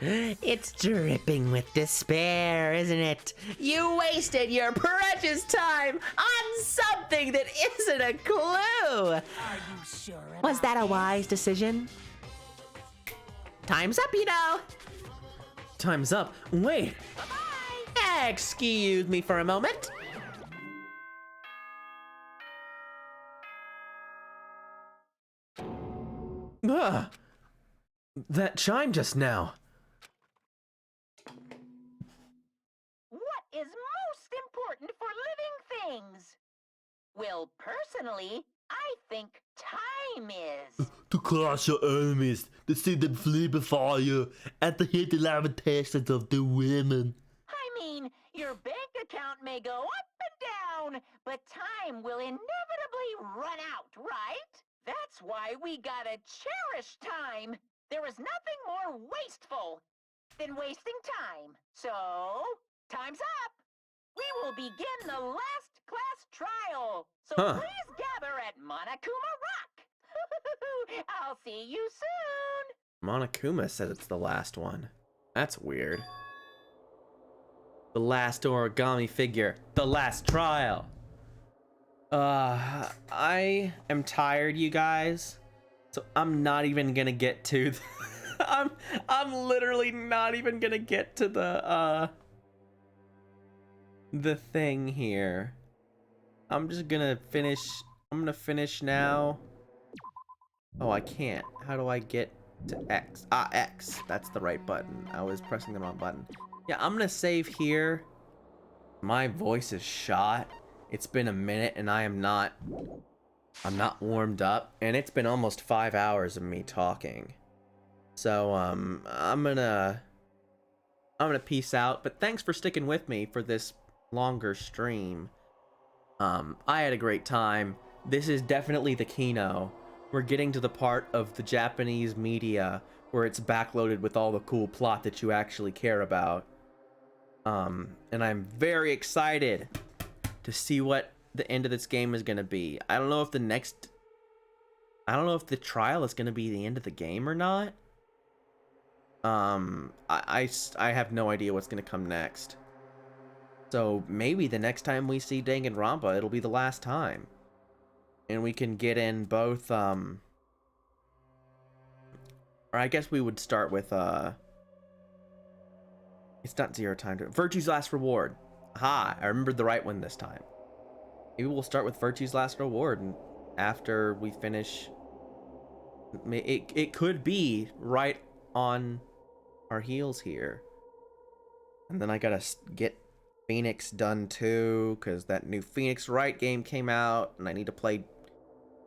It's dripping with despair, isn't it? You wasted your precious time on something that isn't a clue. Are you sure about Was that a wise decision? Time's up, you know. Time's up. Wait! Excuse me for a moment. Ah! That chime just now. what is most important for living things? Well, personally, I think time is. To crush your enemies, to see them flee before you, and to hear the lamentations of the women. I mean, your bank account may go up and down, but time will inevitably run out, right? That's why we gotta cherish time. There is nothing more wasteful than wasting time. So, time's up. We will begin the last class trial. So please gather at Monokuma Rock. I'll see you soon. Monokuma said it's the last one. That's weird. The last origami figure. The last trial. I am tired, you guys. So I'm not even gonna get to I'm literally not even gonna get to the thing here. I'm just gonna finish. I'm gonna finish now. Oh, I can't. How do I get to X? Ah, X. That's the right button. I was pressing the wrong button. Yeah, I'm gonna save here. My voice is shot. It's been a minute and I'm not warmed up, and it's been almost 5 hours of me talking. So I'm gonna peace out, but thanks for sticking with me for this longer stream. I had a great time. This is definitely the Kino. We're getting to the part of the Japanese media where it's backloaded with all the cool plot that you actually care about. And I'm very excited to see what the end of this game is gonna be. I don't know if the trial is gonna be the end of the game or not. I have no idea what's gonna come next. So maybe the next time we see Danganronpa, it'll be the last time. And we can get in both, or I guess we would start with, it's not Zero Time to... Virtue's Last Reward. Aha, I remembered the right one this time. Maybe we'll start with Virtue's Last Reward, and after we finish... It could be right on our heels here. And then I gotta get Phoenix done too, because that new Phoenix Wright game came out, and I need to play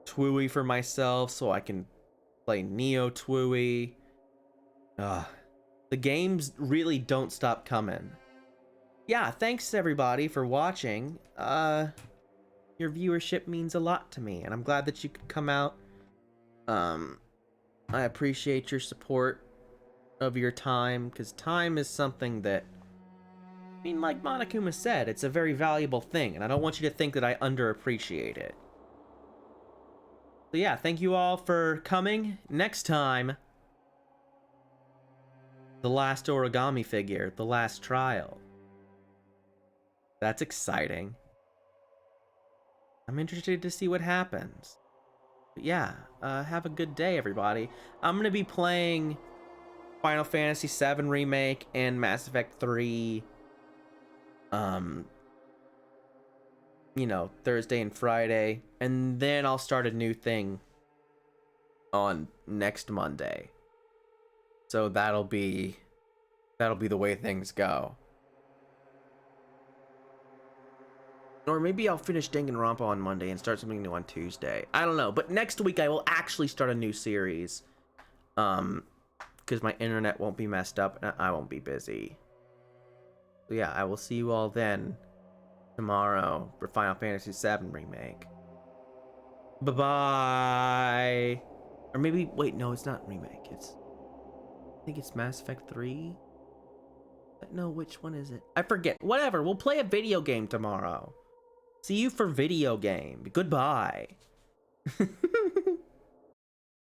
Twooey for myself so I can play Neo Twooey. The games really don't stop coming. Yeah, thanks everybody for watching. Your viewership means a lot to me, and I'm glad that you could come out. I appreciate your support of your time, because time is something that, I mean, like Monokuma said, it's a very valuable thing, and I don't want you to think that I underappreciate it. So yeah, thank you all for coming. Next time, the last origami figure, the last trial. That's exciting. I'm interested to see what happens. But yeah, have a good day, everybody. I'm gonna be playing Final Fantasy VII Remake and Mass Effect 3, you know, Thursday and Friday, and then I'll start a new thing on next Monday. So that'll be the way things go. Or maybe I'll finish Danganronpa on Monday and start something new on Tuesday. I don't know, but next week I will actually start a new series. Because my internet won't be messed up and I won't be busy. So yeah, I will see you all then tomorrow for Final Fantasy VII Remake. Bye-bye. Or maybe, wait, no, it's not Remake. I think it's Mass Effect 3. No, which one is it? I forget. Whatever, we'll play a video game tomorrow. See you for video game. Goodbye.